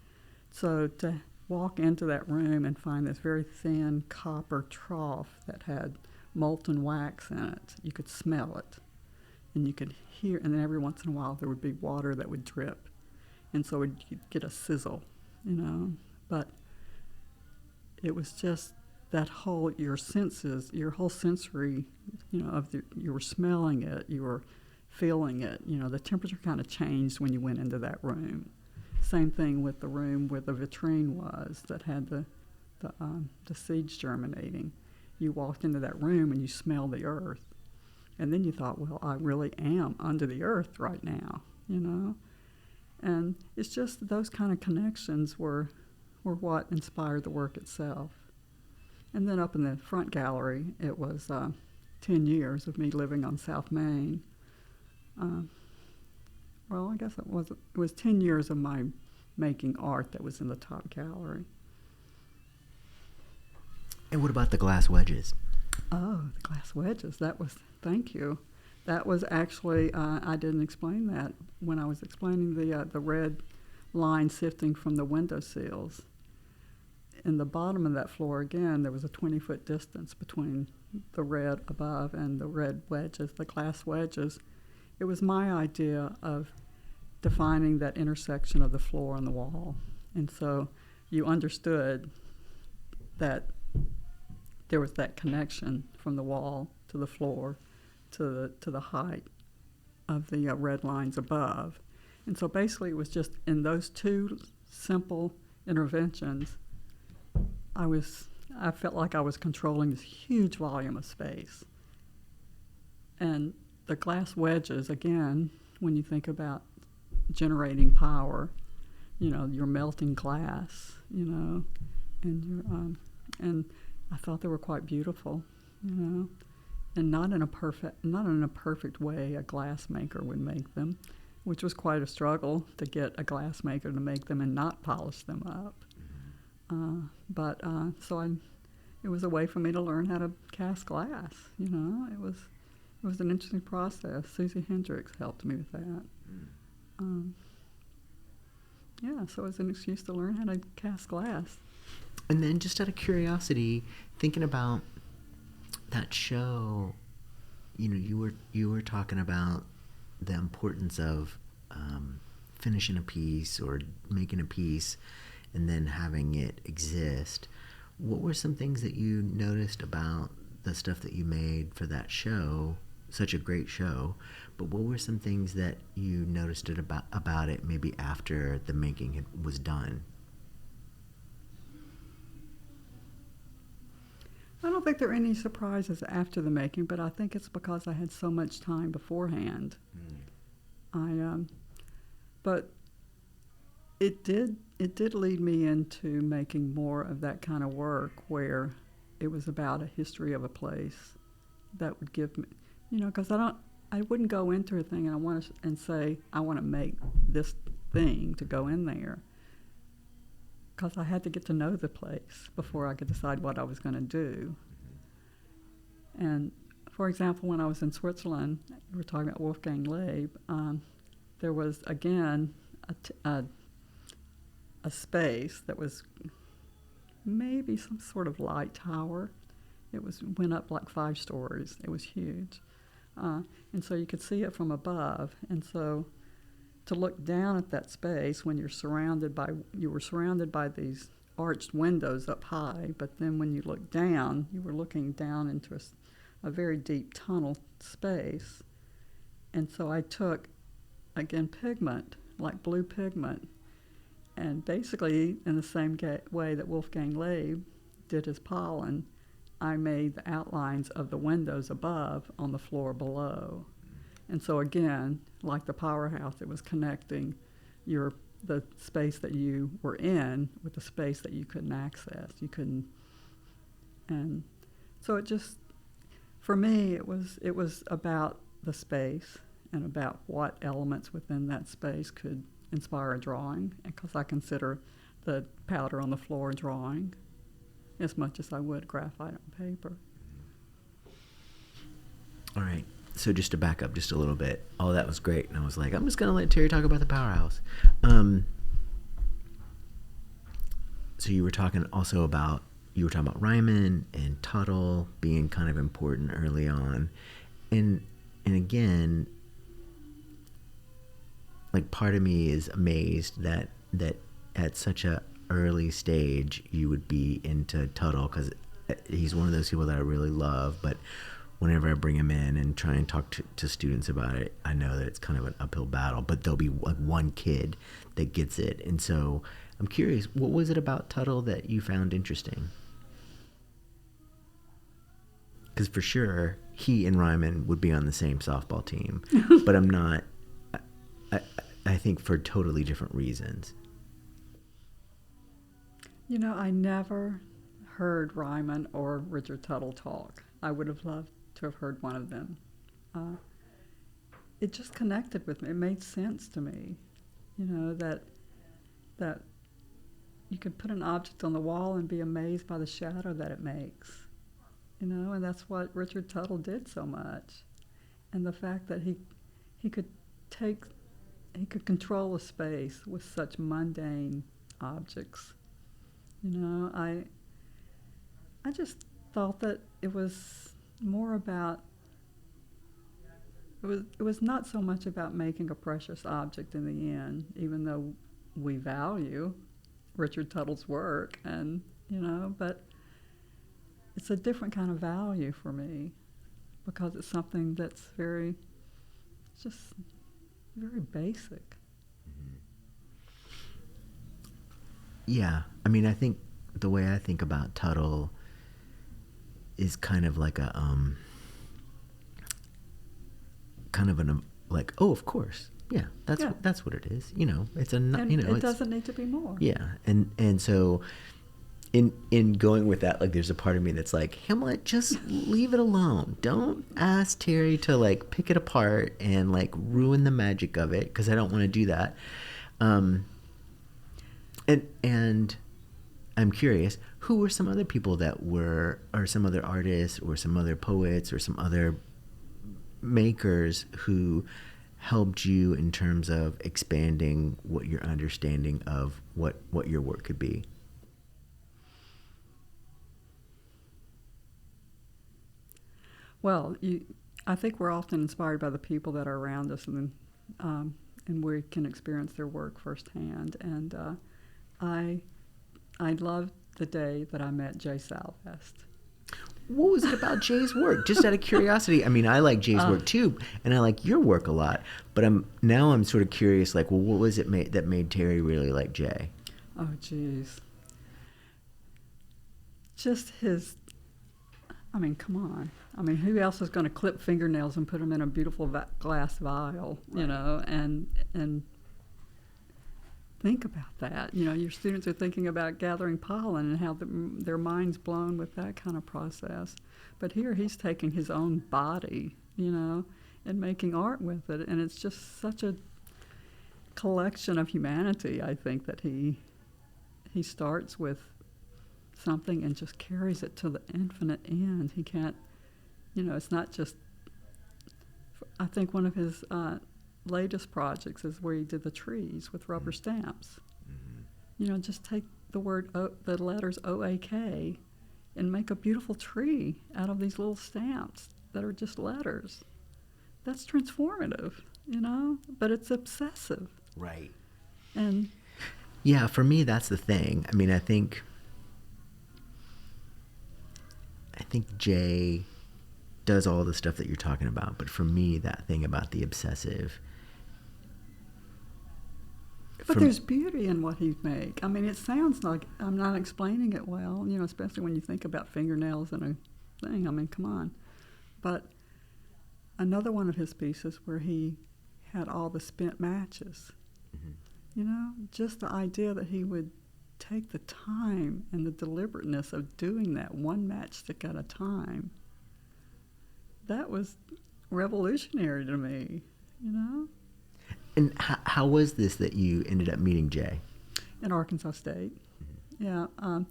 so to walk into that room and find this very thin copper trough that had molten wax in it, you could smell it, and you could hear, and then every once in a while there would be water that would drip, and so you'd get a sizzle, but it was just that whole, your senses, your whole sensory, you were smelling it, you were feeling it, the temperature kind of changed when you went into that room. Same thing with the room where the vitrine was that had the seeds germinating. You walked into that room and you smelled the earth. And then you thought, well, I really am under the earth right now, And it's just those kind of connections were what inspired the work itself. And then up in the front gallery, it was 10 years of me living on South Main. well, I guess it was 10 years of my making art that was in the top gallery. And what about the glass wedges? Oh, the glass wedges. Thank you. That was actually, I didn't explain that when I was explaining the red line sifting from the window sills. In the bottom of that floor, again, there was a 20-foot distance between the red above and the red wedges, the glass wedges. It was my idea of defining that intersection of the floor and the wall. And so you understood that there was that connection from the wall to the floor to the height of the red lines above. And so basically it was just in those two simple interventions, I felt like I was controlling this huge volume of space. And the glass wedges, again, when you think about generating power, you're melting glass, and and I thought they were quite beautiful, and not in a perfect way a glass maker would make them, which was quite a struggle to get a glass maker to make them and not polish them up. It was a way for me to learn how to cast glass. It was an interesting process. Susie Hendricks helped me with that. So it was an excuse to learn how to cast glass. And then, just out of curiosity, thinking about that show, you were talking about the importance of finishing a piece or making a piece and then having it exist. What were some things that you noticed about the stuff that you made for that show? Such a great show, but what were some things that you noticed about it maybe after the making was done? I don't think there are any surprises after the making, but I think it's because I had so much time beforehand. But it did lead me into making more of that kind of work where it was about a history of a place that would give me, because I wouldn't go into a thing and say I want to make this thing to go in there, because I had to get to know the place before I could decide what I was going to do. And for example, when I was in Switzerland, we were talking about Wolfgang Leib. There was again a space that was maybe some sort of light tower. It went up like 5 stories. It was huge. And so you could see it from above. And so to look down at that space when you were surrounded by these arched windows up high, but then when you looked down, you were looking down into a very deep tunnel space. And so I took, again, pigment, like blue pigment, and basically in the same way that Wolfgang Leib did his pollen, I made the outlines of the windows above on the floor below. And so again, like the powerhouse, it was connecting the space that you were in with the space that you couldn't access. And so it just, for me, it was about the space and about what elements within that space could inspire a drawing, because I consider the powder on the floor a drawing as much as I would graphite on paper. All right. So just to back up just a little bit, all that was great, and I was like, I'm just going to let Terri talk about the powerhouse. So you were talking about Ryman and Tuttle being kind of important early on, and again, like, part of me is amazed that at such a early stage you would be into Tuttle, because he's one of those people that I really love, but whenever I bring him in and try and talk to students about it, I know that it's kind of an uphill battle, but there'll be like one kid that gets it. And so I'm curious, what was it about Tuttle that you found interesting? Because for sure, he and Ryman would be on the same softball team, but I'm not, I think for totally different reasons. I never heard Ryman or Richard Tuttle talk. I would have loved to have heard one of them. it just connected with me. It made sense to me, that you could put an object on the wall and be amazed by the shadow that it makes, and that's what Richard Tuttle did so much. And the fact that he could control a space with such mundane objects. I just thought that it was more about, it was not so much about making a precious object in the end, even though we value Richard Tuttle's work, and but it's a different kind of value for me, because it's something that's just very basic. Yeah, I mean, I think the way I think about Tuttle is kind of like a like, oh, of course, that's what it is. It's it doesn't need to be more. Yeah, and so in going with that, like, there's a part of me that's like, Hamlet, just leave it alone. Don't ask Terri to like pick it apart and like ruin the magic of it, because I don't want to do that. And I'm curious, who were some other people or some other artists or some other poets or some other makers who helped you in terms of expanding what your understanding of what your work could be? Well, I think we're often inspired by the people that are around us, and we can experience their work firsthand. And I loved the day that I met Jay Salvest. What was it about Jay's work? Just out of curiosity. I mean, I like Jay's work too, and I like your work a lot. But I'm sort of curious, like, well, what was it that made Terri really like Jay? Oh, geez. Just his. I mean, come on. I mean, who else is going to clip fingernails and put them in a beautiful glass vial, right. and think about that. Your students are thinking about gathering pollen and how their mind's blown with that kind of process. But here he's taking his own body, and making art with it. And it's just such a collection of humanity, I think, that he starts with something and just carries it to the infinite end. He can't, it's not just, I think one of his latest projects is where he did the trees with rubber stamps. Mm-hmm. Just take the letters O-A-K and make a beautiful tree out of these little stamps that are just letters. That's transformative, but it's obsessive. Right. And yeah, for me, that's the thing. I mean, I think Jay does all the stuff that you're talking about, but for me, that thing about the obsessive. But there's beauty in what he makes. I mean, it sounds like I'm not explaining it well, especially when you think about fingernails and a thing. I mean, come on. But another one of his pieces where he had all the spent matches, just the idea that he would take the time and the deliberateness of doing that one matchstick at a time, that was revolutionary to me, And how was this that you ended up meeting Jay? In Arkansas State. Mm-hmm.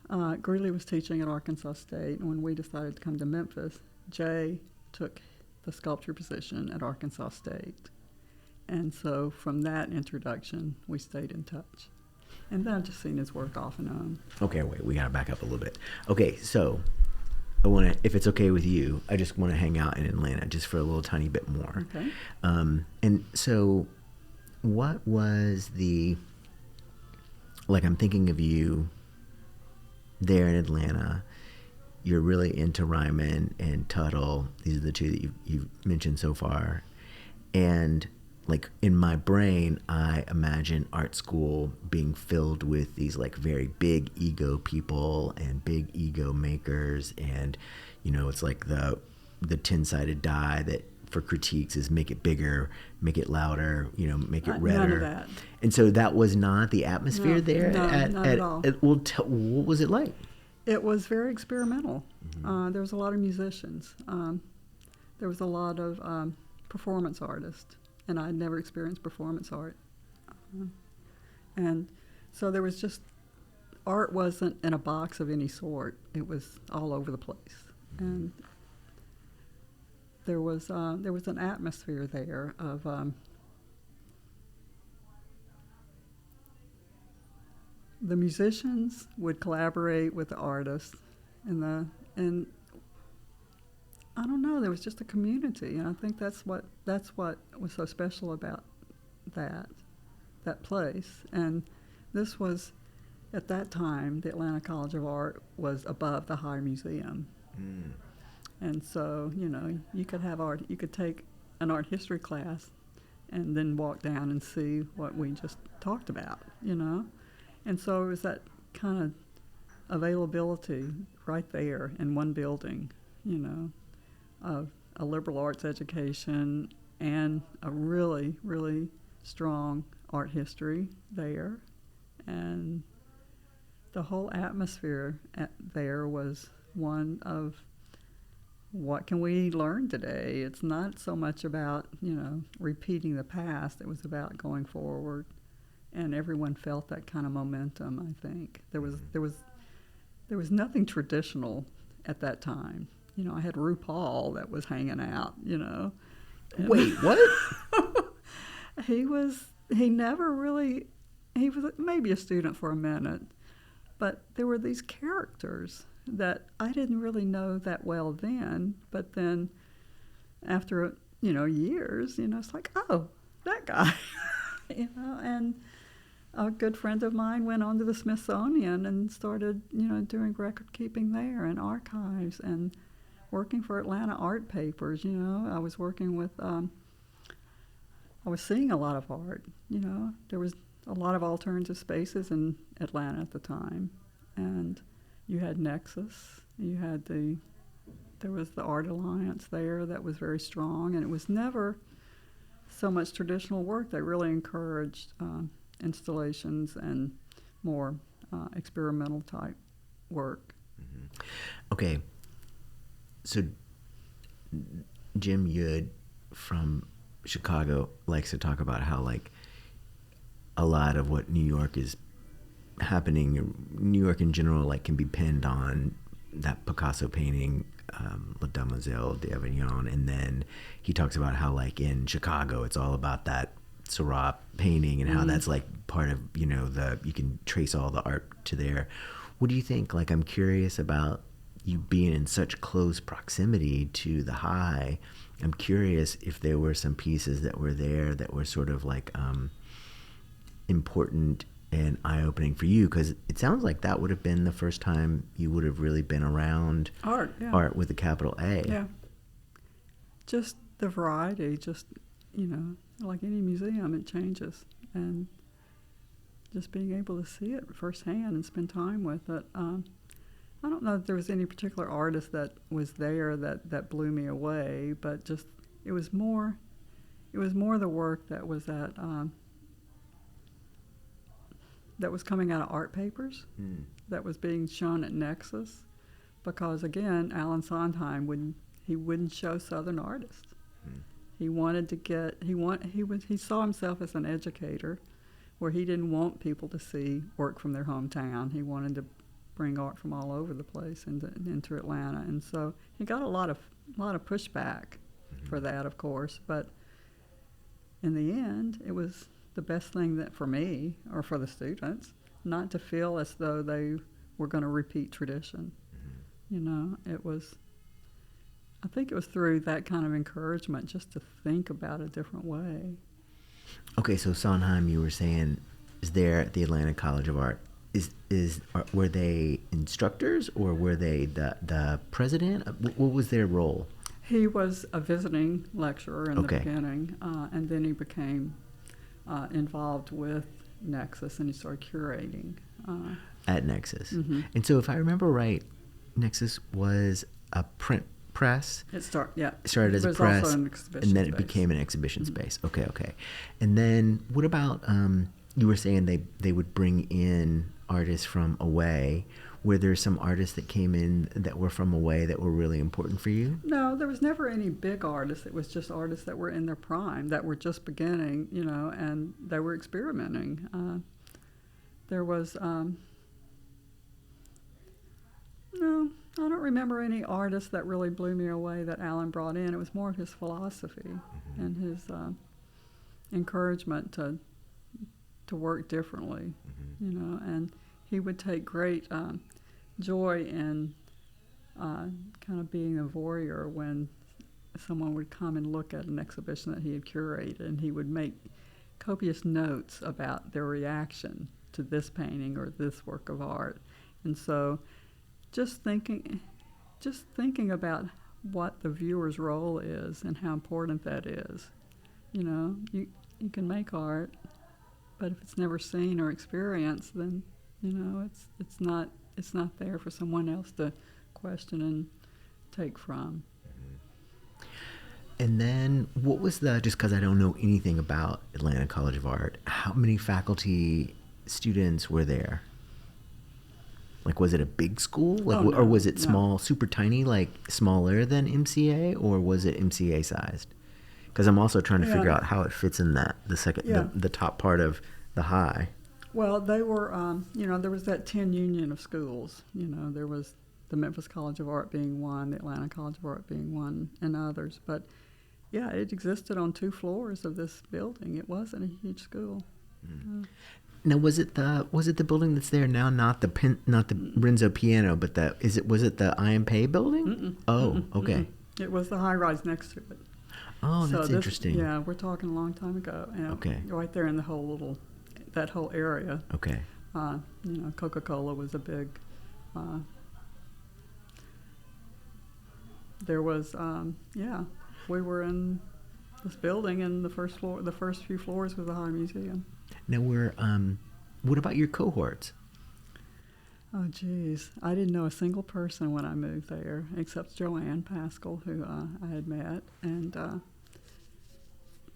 Yeah. Greeley was teaching at Arkansas State, and when we decided to come to Memphis, Jay took the sculpture position at Arkansas State. And so from that introduction, we stayed in touch. And then I've just seen his work off and on. Okay, wait, we got to back up a little bit. Okay, so if it's okay with you, I just want to hang out in Atlanta just for a little tiny bit more. Okay. And so what was I'm thinking of you there in Atlanta. You're really into Ryman and Tuttle. These are the two that you've mentioned so far. And like in my brain, I imagine art school being filled with these like very big ego people and big ego makers. And, it's like the 10-sided die that for critiques is make it bigger, make it louder, make it redder. None of that. And so that was not the atmosphere there? Not at all. What was it like? It was very experimental. Mm-hmm. There was a lot of musicians. There was a lot of performance artist, and I'd never experienced performance art. And so there was just, art wasn't in a box of any sort. It was all over the place. And there was an atmosphere there of the musicians would collaborate with the artists, and I don't know, there was just a community, and I think that's what was so special about that place. And this was, at that time, the Atlanta College of Art was above the High Museum. And so, you could have art, you could take an art history class and then walk down and see what we just talked about, And so it was that kind of availability right there in one building, of a liberal arts education and a really, really strong art history there. And the whole atmosphere there was one of, what can we learn today? It's not so much about, repeating the past. It was about going forward. And everyone felt that kind of momentum, I think. There was nothing traditional at that time. I had RuPaul that was hanging out, Wait, what? He was maybe a student for a minute, but there were these characters that I didn't really know that well then, but then after, years, it's like, oh, that guy, and a good friend of mine went on to the Smithsonian and started, doing record keeping there and archives and working for Atlanta Art Papers. I was working with, I was seeing a lot of art. There was a lot of alternative spaces in Atlanta at the time, and you had Nexus. There was the Art Alliance there that was very strong, and it was never so much traditional work. They really encouraged installations and more experimental type work. Mm-hmm. Okay, so Jim Yud from Chicago likes to talk about how a lot of what New York is happening, New York in general, can be pinned on that Picasso painting, La Demoiselle d'Avignon, and then he talks about how in Chicago it's all about that Seurat painting and how that's part of you can trace all the art to there. What do you think? I'm curious about you being in such close proximity to the High. I'm curious if there were some pieces that were there that were sort of important and eye-opening for you, because it sounds like that would have been the first time you would have really been around art with a capital A. Yeah. Just the variety, just, like any museum, it changes. And just being able to see it firsthand and spend time with it. I don't know if there was any particular artist that was there that blew me away, but just it was more the work that was that was coming out of art papers, that was being shown at Nexus, because again, Alan Sondheim wouldn't show Southern artists. He wanted to he saw himself as an educator, where he didn't want people to see work from their hometown. He wanted to bring art from all over the place into Atlanta, and so he got a lot of pushback for that, of course. But in the end, it was the best thing that for me or for the students, not to feel as though they were going to repeat tradition. It was. I think it was through that kind of encouragement just to think about a different way. Okay, so Sondheim, you were saying, is there at the Atlanta College of Art? Were they instructors, or were they the president? What was their role? He was a visiting lecturer in the beginning, and then he became involved with Nexus, and he started curating. At Nexus. Mm-hmm. And so if I remember right, Nexus was a print press. It started as a press, also an and then it became an exhibition space. Okay. And then what about, you were saying they would bring in artists from away. were there some artists that came in that were from away that were really important for you? No, there was never any big artists. It was just artists that were in their prime, that were just beginning, and they were experimenting. There was, no, I don't remember any artists that really blew me away that Alan brought in. It was more of his philosophy and his encouragement to work differently, and he would take great joy in kind of being a voyeur when someone would come and look at an exhibition that he had curated, and he would make copious notes about their reaction to this painting or this work of art. And so just thinking about what the viewer's role is and how important that is. You can make art, but if it's never seen or experienced, then it's not there for someone else to question and take from. And then what was just because I don't know anything about Atlanta College of Art, how many faculty students were there? Like, was it a big school? Like, no, or was it small, no. super tiny, like smaller than MCA, or was it MCA sized? Because I'm also trying to figure out how it fits in the top part of the high. Well, they were, there was that 10 union of schools. There was the Memphis College of Art being one, the Atlanta College of Art being one, and others. But, yeah, it existed on 2 floors of this building. It wasn't a huge school. Now, was it the building that's there now? Not the Renzo Piano, but was it the I Am Pei building? Mm-mm. Oh, Mm-mm. okay. Mm-mm. It was the high rise next to it. Oh, that's interesting. Yeah, we're talking a long time ago. Okay. Right there in that whole area. Okay. Coca-Cola was a big. There was, we were in this building, and the first few floors was the High Museum. Now what about your cohorts? Oh, geez. I didn't know a single person when I moved there, except Joanne Pascal, who I had met. And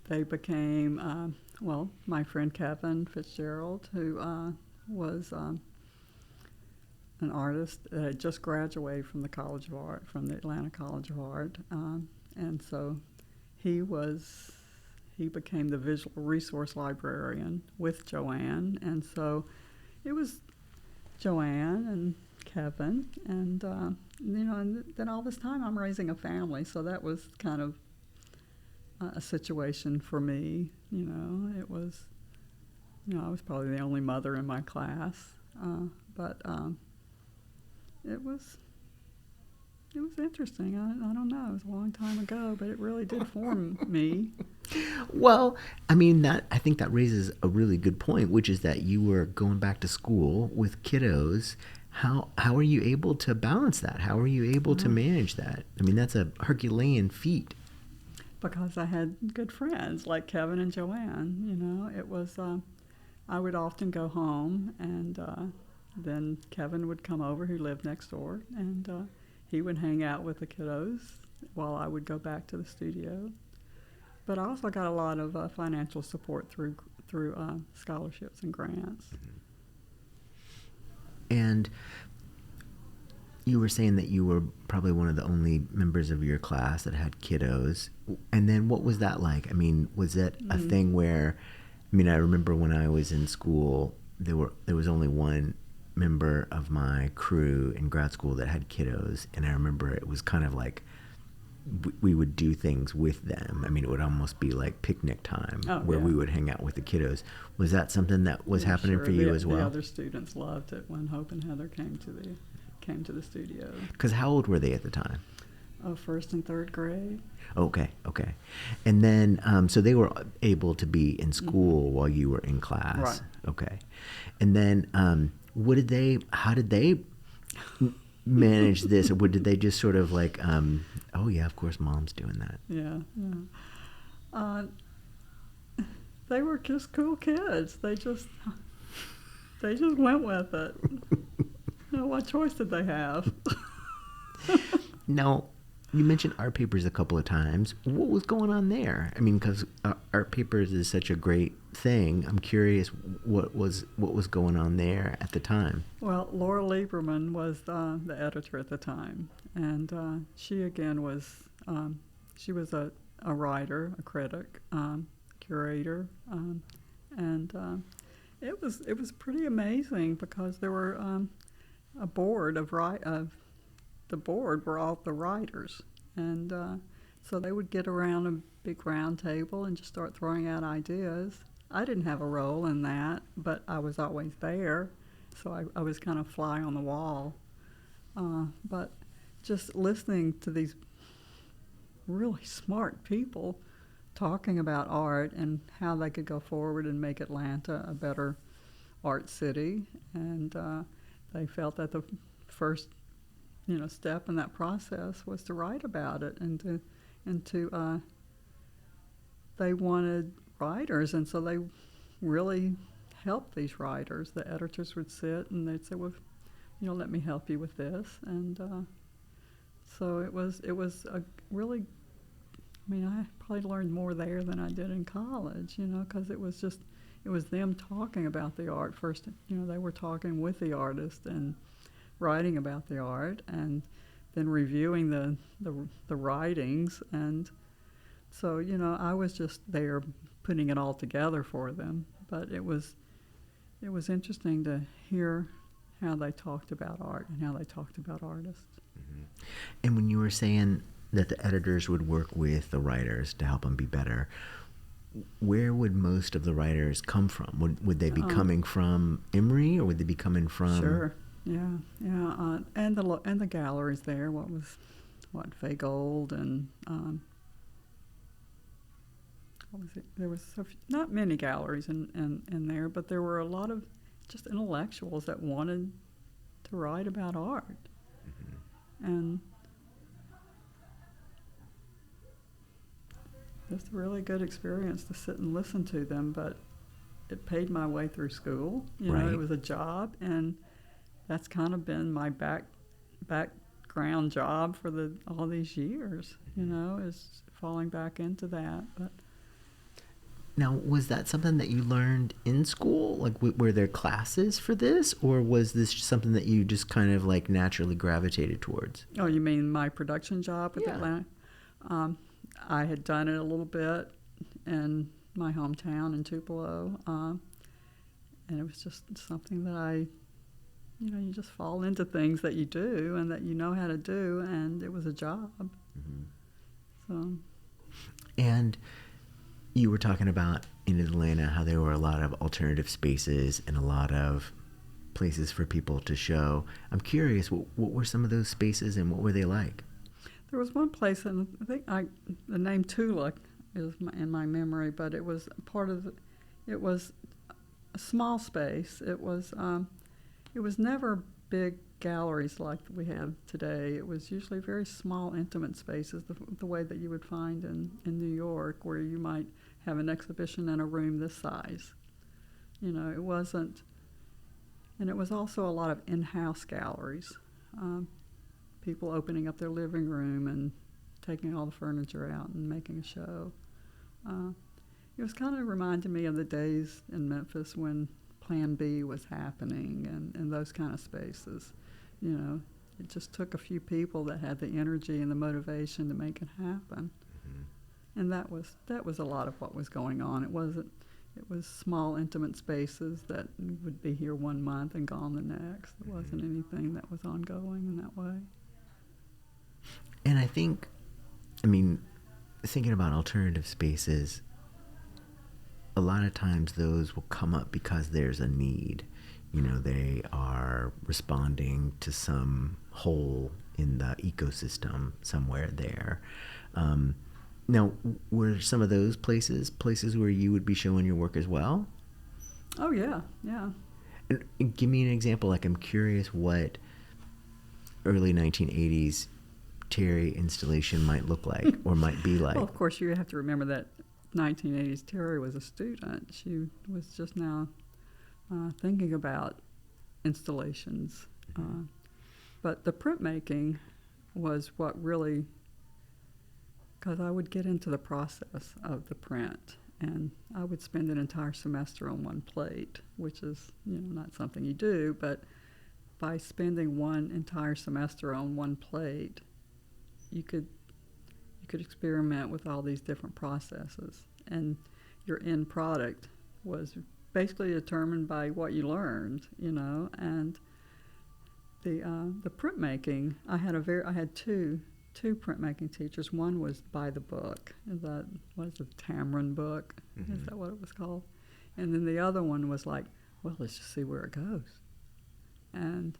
they became, my friend Kevin Fitzgerald, who was an artist that had just graduated from the College of Art, from the Atlanta College of Art. And so he became the visual resource librarian with Joanne. And so it was Joanne and Kevin, and and then all this time I'm raising a family, so that was kind of a situation for me. It was, I was probably the only mother in my class, but it was interesting. I don't know. It was a long time ago, but it really did form me. Well, I mean, I think that raises a really good point, which is that you were going back to school with kiddos. How are you able to balance that? How are you able to manage that? I mean, that's a Herculean feat. Because I had good friends like Kevin and Joanne. It was, I would often go home, and then Kevin would come over, who lived next door, and he would hang out with the kiddos while I would go back to the studio. But I also got a lot of financial support through scholarships and grants. And you were saying that you were probably one of the only members of your class that had kiddos. And then what was that like? I mean, was it a thing where, I remember when I was in school, there was only one member of my crew in grad school that had kiddos, and I remember it was kind of like we would do things with them. I mean, it would almost be like picnic time where we would hang out with the kiddos. Was that something that was happening for you as well? The other students loved it when Hope and Heather came to the studio. Because how old were they at the time? Oh, 1st and 3rd grade. Okay. And then, so they were able to be in school while you were in class. Right. Okay. And then, how did they manage this? Or did they just sort of like, oh yeah, of course Mom's doing that? Yeah. They were just cool kids. They just went with it. What choice did they have? Now, You mentioned art papers a couple of times. What was going on there? I mean, because art papers is such a great thing. I'm curious what was going on there at the time. Well, Laura Lieberman was the editor at the time, and she again was she was a writer, a critic, curator, and it was pretty amazing because there were a board of the board were all the writers, and so they would get around a big round table and just start throwing out ideas. I didn't have a role in that, but I was always there, so I was kind of fly on the wall. But just listening to these really smart people talking about art and how they could go forward and make Atlanta a better art city, and they felt that the first step in that process was to write about it, and to they wanted writers, and so they really helped these writers. The editors would sit and they'd say, well, let me help you with this, and so it was a really, I mean, I probably learned more there than I did in college, because it was them talking about the art first. They were talking with the artist and writing about the art, and then reviewing the writings, and so I was just there putting it all together for them. But it was interesting to hear how they talked about art and how they talked about artists. Mm-hmm. And when you were saying that the editors would work with the writers to help them be better, where would most of the writers come from? Would they be coming from Emory, or would they be coming from? Sure, yeah, and the galleries there. Fay Gold and what was it? There was not many galleries in there, but there were a lot of just intellectuals that wanted to write about art, mm-hmm. and it's a really good experience to sit and listen to them. But it paid my way through school. Right. It was a job, and that's kind of been my background job for all these years. Is falling back into that. But now, was that something that you learned in school? Like, were there classes for this, or was this just something that you just kind of like naturally gravitated towards? Oh, you mean my production job at Yeah. Atlanta? I had done it a little bit in my hometown in Tupelo, and it was just something that you just fall into things that you do and that you know how to do, and it was a job. Mm-hmm. So. And you were talking about in Atlanta how there were a lot of alternative spaces and a lot of places for people to show. I'm curious, what were some of those spaces and what were they like? There was one place, and I think the name Tula is in my memory, but it was it was a small space. It was never big galleries like we have today. It was usually very small, intimate spaces, the way that you would find in New York, where you might have an exhibition in a room this size. It wasn't, and it was also a lot of in-house galleries. People opening up their living room and taking all the furniture out and making a show. It was kind of reminded me of the days in Memphis when Plan B was happening and those kind of spaces. It just took a few people that had the energy and the motivation to make it happen. Mm-hmm. And that was a lot of what was going on. It was small, intimate spaces that would be here one month and gone the next. There wasn't anything that was ongoing in that way. And I think, thinking about alternative spaces, a lot of times those will come up because there's a need. They are responding to some hole in the ecosystem somewhere there. Now, were some of those places where you would be showing your work as well? Oh, yeah, yeah. And give me an example. Like, I'm curious what early 1980s Terri installation might look like or might be like. Well, of course, you have to remember that 1980s Terri was a student. She was just now thinking about installations. But the printmaking was what really because I would get into the process of the print, and I would spend an entire semester on one plate, which is, not something you do, but by spending one entire semester on one plate, you could experiment with all these different processes, and your end product was basically determined by what you learned, and the printmaking. I had two printmaking teachers. One was by the book. That was a Tamron book. Mm-hmm. Is that what it was called? And then the other one was like, well, let's just see where it goes. And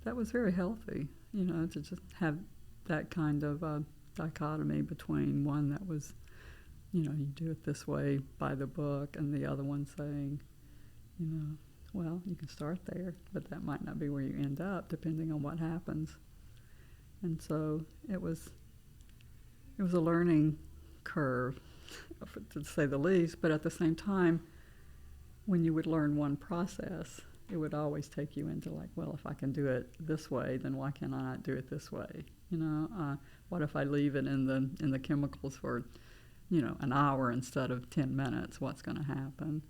that was very healthy, to just have that kind of dichotomy between one that was, you do it this way by the book, and the other one saying, well, you can start there, but that might not be where you end up, depending on what happens. And so it was a learning curve, to say the least, but at the same time, when you would learn one process, it would always take you into like, well, if I can do it this way, then why can't I not do it this way? What if I leave it in the chemicals for, an hour instead of 10 minutes? What's going to happen?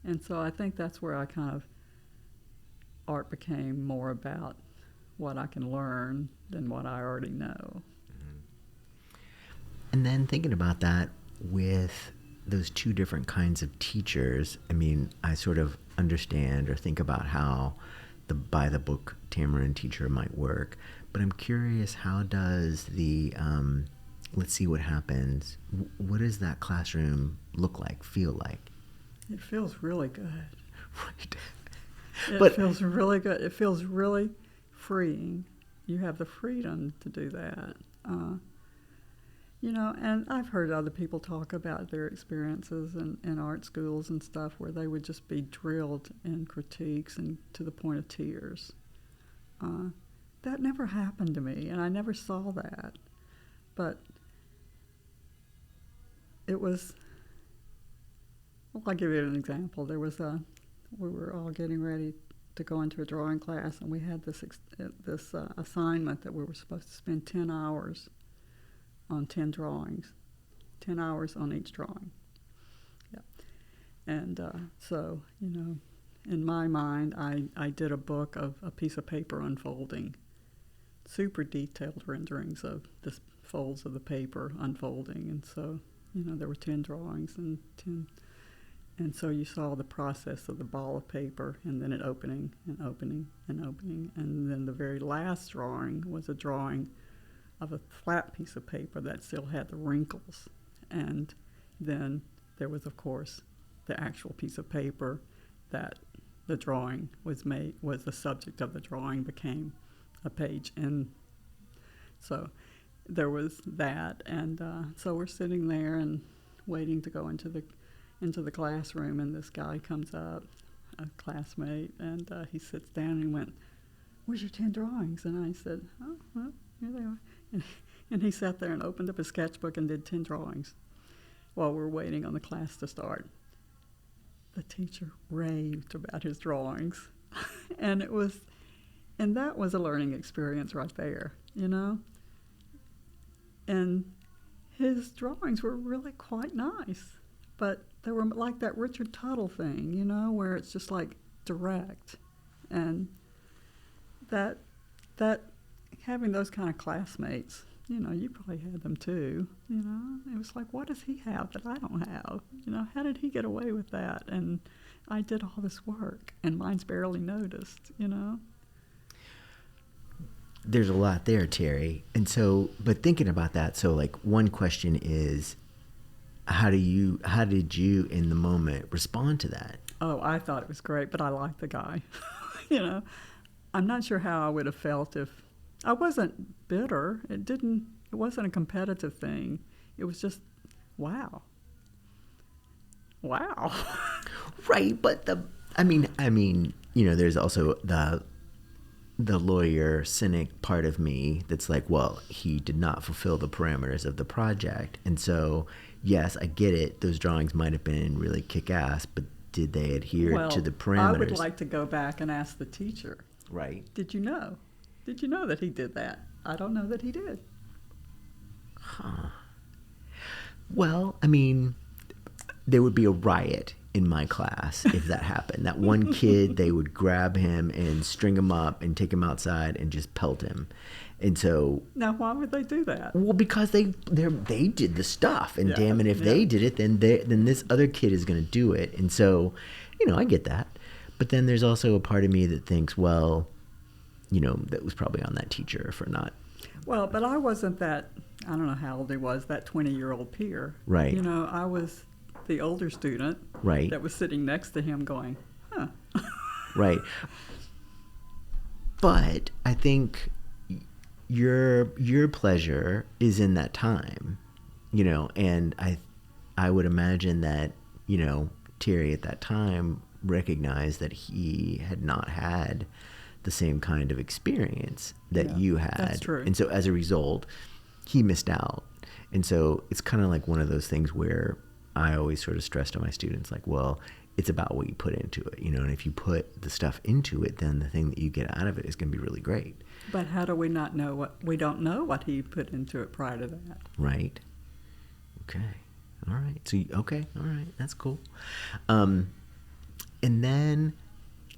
And so I think that's where art became more about what I can learn than what I already know. And then thinking about that with those two different kinds of teachers, I sort of understand or think about how the by-the-book Tamron teacher might work, but I'm curious, how does the, let's see what happens, what does that classroom look like, feel like? It feels really good. Right. It feels really good. It feels really freeing. You have the freedom to do that. And I've heard other people talk about their experiences in art schools and stuff where they would just be drilled in critiques and to the point of tears. That never happened to me, and I never saw that. But it was, well, I'll give you an example. We were all getting ready to go into a drawing class, and we had this assignment that we were supposed to spend 10 hours on 10 drawings, 10 hours on each drawing. Yeah. And so, in my mind, I did a book of a piece of paper unfolding, super detailed renderings of the folds of the paper unfolding. And so, there were 10 drawings and so you saw the process of the ball of paper and then it opening and opening and opening. And then the very last drawing was a drawing of a flat piece of paper that still had the wrinkles. And then there was, of course, the actual piece of paper that the drawing was the subject of the drawing, became a page. And so there was that. And so we're sitting there and waiting to go into the classroom, and this guy comes up, a classmate, and he sits down and went, "Where's your 10 drawings?" And I said, "Oh, well, here they are." And he sat there and opened up his sketchbook and did 10 drawings while we're waiting on the class to start. The teacher raved about his drawings. and that was a learning experience right there, And his drawings were really quite nice. But they were like that Richard Tuttle thing, where it's just like direct. And that having those kind of classmates, you probably had them too, It was like, what does he have that I don't have? How did he get away with that? And I did all this work, and mine's barely noticed, There's a lot there, Terri. And so, but thinking about that, so like one question is, how did you in the moment respond to that? Oh, I thought it was great, but I liked the guy. I'm not sure how I would have felt if I wasn't bitter. It wasn't a competitive thing. It was just, wow. Right, but there's also the lawyer cynic part of me that's like, well, he did not fulfill the parameters of the project. And so, yes, I get it. Those drawings might have been really kick-ass, but did they adhere to the parameters? I would like to go back and ask the teacher. Right. Did you know? Did you know that he did that? I don't know that he did. Well, I mean, there would be a riot in my class if that happened. That one kid, they would grab him and string him up and take him outside and just pelt him. And so, Now, why would they do that? well, because they did the stuff, and Yeah, damn it, if they did it, then this other kid is going to do it. And so, I get that. But then there's also a part of me that thinks, well, that was probably on that teacher for not. Well, but I wasn't that, I don't know how old he was, that 20-year-old peer. Right. I was the older student Right. that was sitting next to him going, huh. Right. But I think your pleasure is in that time, and I would imagine that, Terri at that time recognized that he had not had the same kind of experience that you had. That's true. And so as a result, he missed out. And so it's kind of like one of those things where I always sort of stress to my students, like, well, it's about what you put into it, and if you put the stuff into it, then the thing that you get out of it is going to be really great. But how do we not know we don't know what he put into it prior to that. Right. Okay. All right. So, okay. All right. That's cool. And then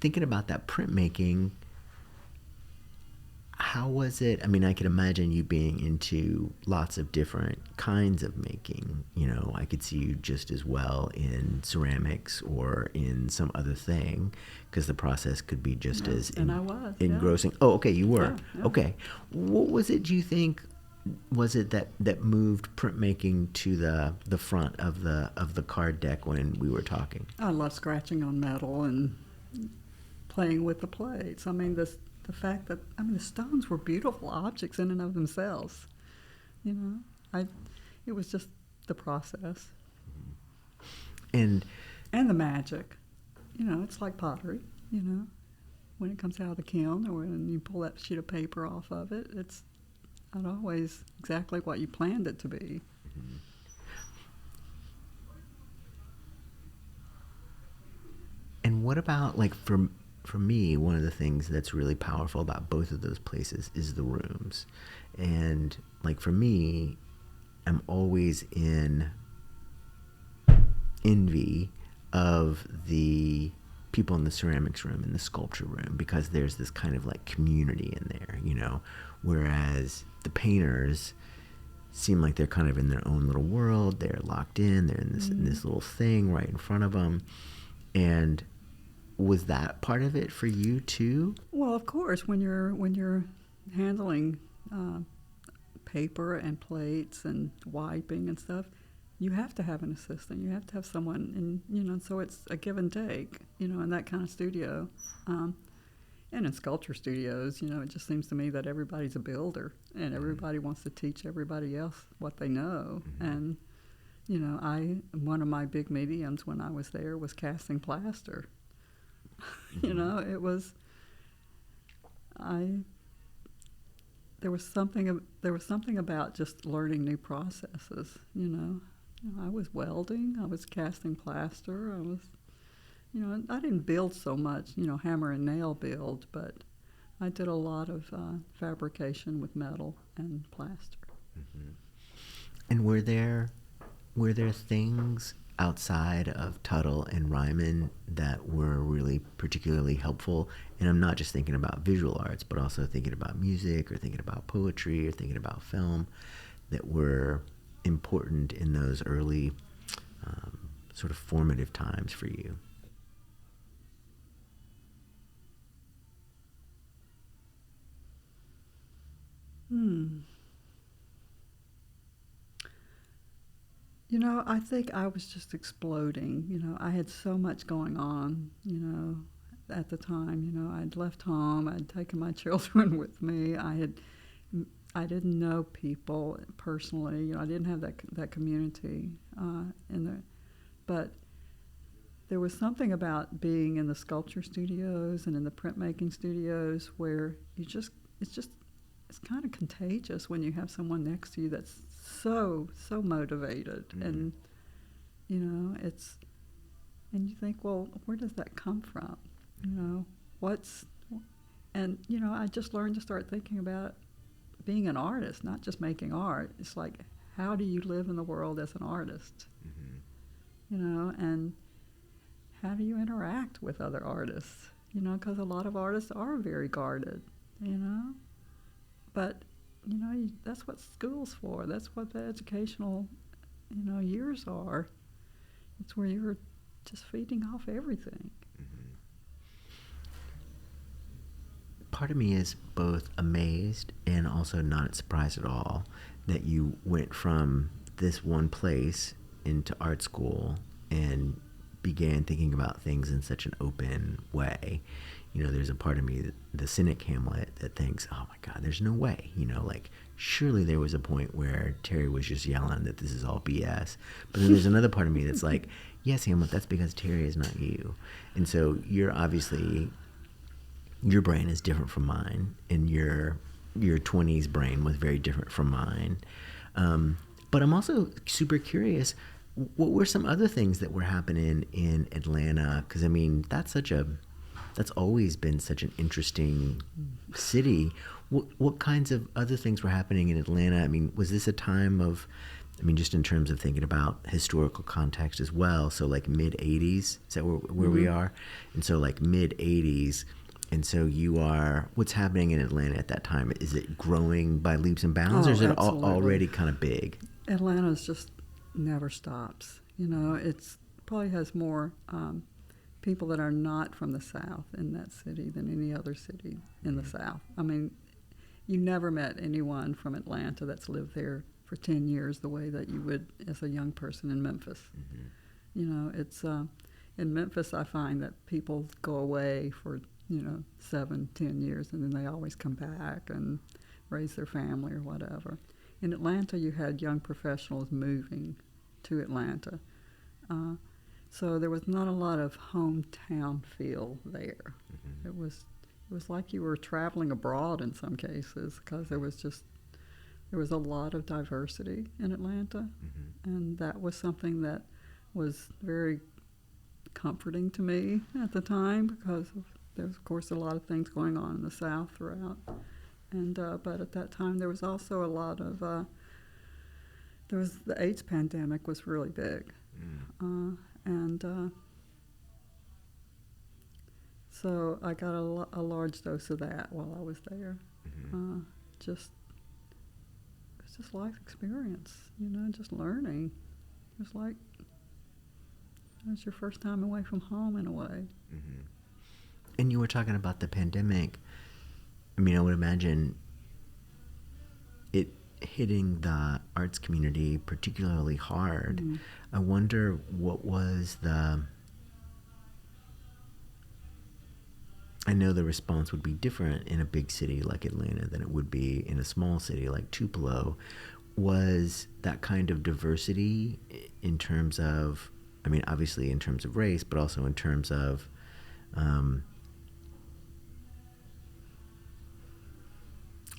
thinking about that printmaking, how was it? I mean, I could imagine you being into lots of different kinds of making. I could see you just as well in ceramics or in some other thing, because the process could be just as and I was, engrossing. Oh, okay, you were. Yeah. Okay. What was it, do you think, was it that moved printmaking to the front of the card deck when we were talking? I love scratching on metal and playing with the plates. I mean, the fact that, the stones were beautiful objects in and of themselves. It was just the process. And the magic. It's like pottery, when it comes out of the kiln or when you pull that sheet of paper off of it, it's not always exactly what you planned it to be. And what about, like, for me, one of the things that's really powerful about both of those places is the rooms. And, like, for me, I'm always in envy of the people in the ceramics room and the sculpture room, because there's this kind of, like, community in there, whereas the painters seem like they're kind of in their own little world. They're locked in. They're in this little thing right in front of them. And was that part of it for you too? Well, of course, when you're handling paper and plates and wiping and stuff, you have to have an assistant. You have to have someone, and so it's a give and take, in that kind of studio. And in sculpture studios, it just seems to me that everybody's a builder, and everybody wants to teach everybody else what they know. And one of my big mediums when I was there was casting plaster. It was, there was something about just learning new processes. I was welding, I was casting plaster, I was, I didn't build so much, hammer and nail build, but I did a lot of fabrication with metal and plaster. Mm-hmm. And were there things outside of Tuttle and Ryman that were really particularly helpful? And I'm not just thinking about visual arts, but also thinking about music or thinking about poetry or thinking about film that were important in those early sort of formative times for you. I think I was just exploding. I had so much going on, at the time. I'd left home. I'd taken my children with me. I didn't know people personally. I didn't have that community in there. But there was something about being in the sculpture studios and in the printmaking studios where it's kind of contagious when you have someone next to you that's so motivated. And and you think, well, where does that come from? I just learned to start thinking about being an artist, not just making art. It's like, how do you live in the world as an artist? Mm-hmm. You know, and how do you interact with other artists? You know, because a lot of artists are very guarded, you know. But, you know, that's what school's for. That's what the educational, you know, years are. It's where you're just feeding off everything. Mm-hmm. Part of me is both amazed and also not surprised at all that you went from this one place into art school and began thinking about things in such an open way. You know, there's a part of me, the cynic Hamlet, that thinks, oh my God, there's no way. You know, like, surely there was a point where Terri was just yelling that this is all BS. But then there's another part of me that's like, yes, Hamlet, that's because Terri is not you. And so you're obviously, your brain is different from mine, and your 20s brain was very different from mine. But I'm also super curious, what were some other things that were happening in Atlanta? Because, I mean, that's always been such an interesting city. What kinds of other things were happening in Atlanta? I mean, was this a time of, I mean, just in terms of thinking about historical context as well, so like mid-'80s, is that where Mm-hmm. we are? And so like mid-'80s, and so what's happening in Atlanta at that time? Is it growing by leaps and bounds, or is it already kind of big? Atlanta's just never stops. You know, it's probably has more people that are not from the South in that city than any other city in the South. I mean, you never met anyone from Atlanta that's lived there for 10 years the way that you would as a young person in Memphis. Mm-hmm. You know, it's in Memphis I find that people go away for, 7-10 years, and then they always come back and raise their family or whatever. In Atlanta, you had young professionals moving to Atlanta. So there was not a lot of hometown feel there. Mm-hmm. It was like you were traveling abroad in some cases, because there was a lot of diversity in Atlanta. Mm-hmm. And that was something that was very comforting to me at the time, because there was, of course, a lot of things going on in the South throughout. And but at that time, there was also a lot of the AIDS pandemic was really big, and so I got a large dose of that while I was there. Mm-hmm. It's just life experience, just learning. It was like it was your first time away from home in a way. Mm-hmm. And you were talking about the pandemic. I mean, I would imagine it hitting the arts community particularly hard. Mm-hmm. I wonder what was I know the response would be different in a big city like Atlanta than it would be in a small city like Tupelo. Was that kind of diversity in terms of, I mean, obviously in terms of race, but also in terms of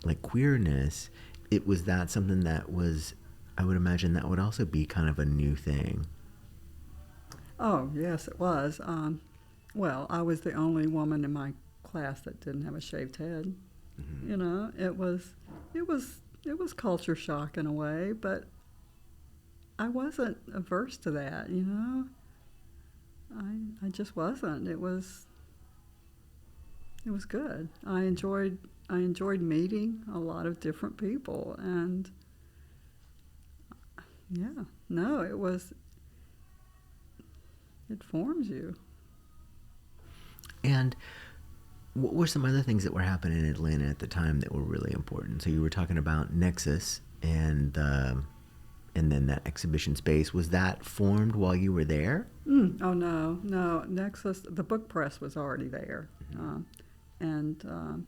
like queerness, was that something that was, I would imagine that would also be kind of a new thing. Oh, yes, it was. Well, I was the only woman in my class that didn't have a shaved head. Mm-hmm. It was culture shock in a way, but I wasn't averse to that. I just wasn't. It was good. I enjoyed meeting a lot of different people, and it forms you. And what were some other things that were happening in Atlanta at the time that were really important? So you were talking about Nexus and then that exhibition space. Was that formed while you were there? Oh, no. Nexus, the book press was already there. Mm-hmm.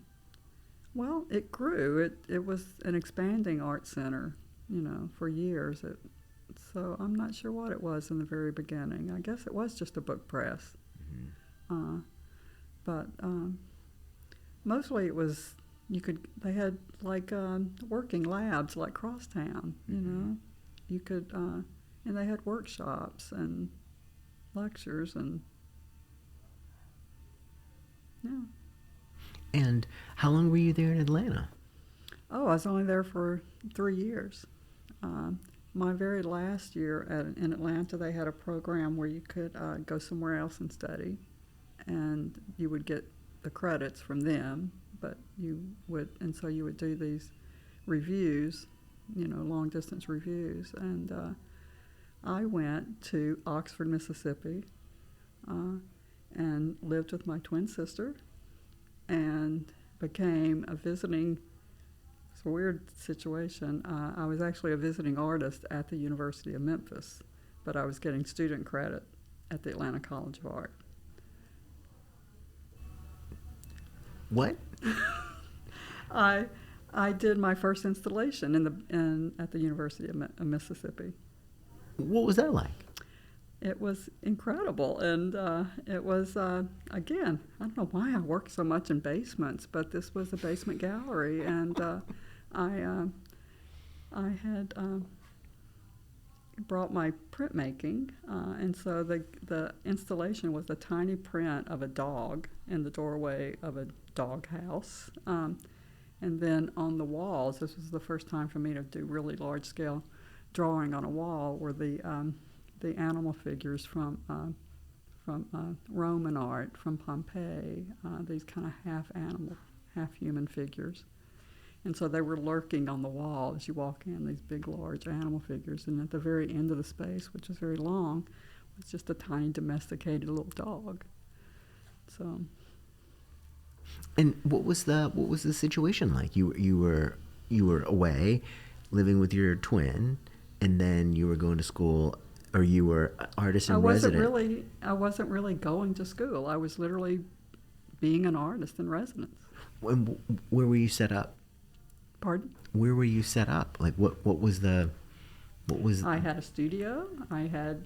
Well, it grew. It was an expanding art center, for years. So I'm not sure what it was in the very beginning. I guess it was just a book press. Mm-hmm. But mostly it was, they had like working labs like Crosstown, Mm-hmm. You could, and they had workshops and lectures and, yeah. And how long were you there in Atlanta? Oh, I was only there for 3 years. my very last year in Atlanta, they had a program where you could go somewhere else and study, and you would get the credits from them, and so you would do these reviews, long distance reviews, and I went to Oxford, Mississippi, and lived with my twin sister, and became a visiting. It's a weird situation. I was actually a visiting artist at the University of Memphis, but I was getting student credit at the Atlanta College of Art. What? I did my first installation at the University of Mississippi. What was that like? It was incredible, and it was, again, I don't know why I worked so much in basements, but this was a basement gallery, and I had brought my printmaking, and so the installation was a tiny print of a dog in the doorway of a dog house, and then on the walls, this was the first time for me to do really large-scale drawing on a wall, were the animal figures from Roman art, from Pompeii, these kind of half animal, half human figures. And so they were lurking on the wall as you walk in, these big, large animal figures. And at the very end of the space, which was very long, was just a tiny domesticated little dog. So. And what was the situation like? You were away, living with your twin, and then you were going to school. Or you were artist in residence? I wasn't really going to school. I was literally being an artist in residence. And where were you set up? Pardon? Where were you set up? Like what was? I had a studio. I had,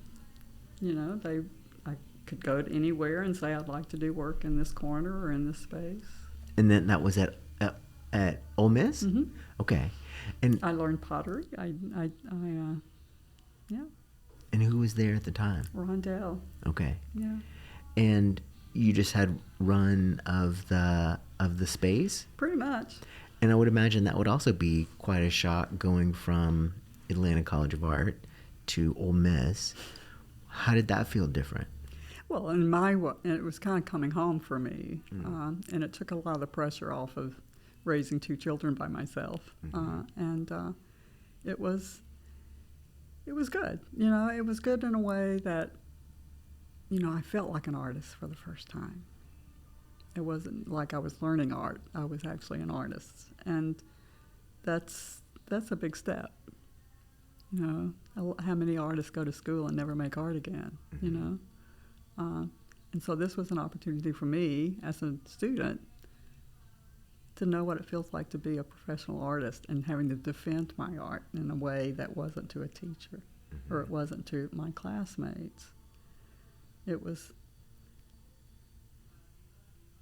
I could go to anywhere and say I'd like to do work in this corner or in this space. And then that was at Ole Miss? Mm-hmm. Okay. And I learned pottery. Yeah. And who was there at the time? Rondell. Okay. Yeah. And you just had run of the space? Pretty much. And I would imagine that would also be quite a shock going from Atlanta College of Art to Ole Miss. How did that feel different? Well, it was kind of coming home for me, and it took a lot of the pressure off of raising two children by myself, and it was good. It was good in a way that, I felt like an artist for the first time. It wasn't like I was learning art. I was actually an artist, and that's a big step. How many artists go to school and never make art again? And so this was an opportunity for me as a student to know what it feels like to be a professional artist and having to defend my art in a way that wasn't to a teacher or it wasn't to my classmates. It was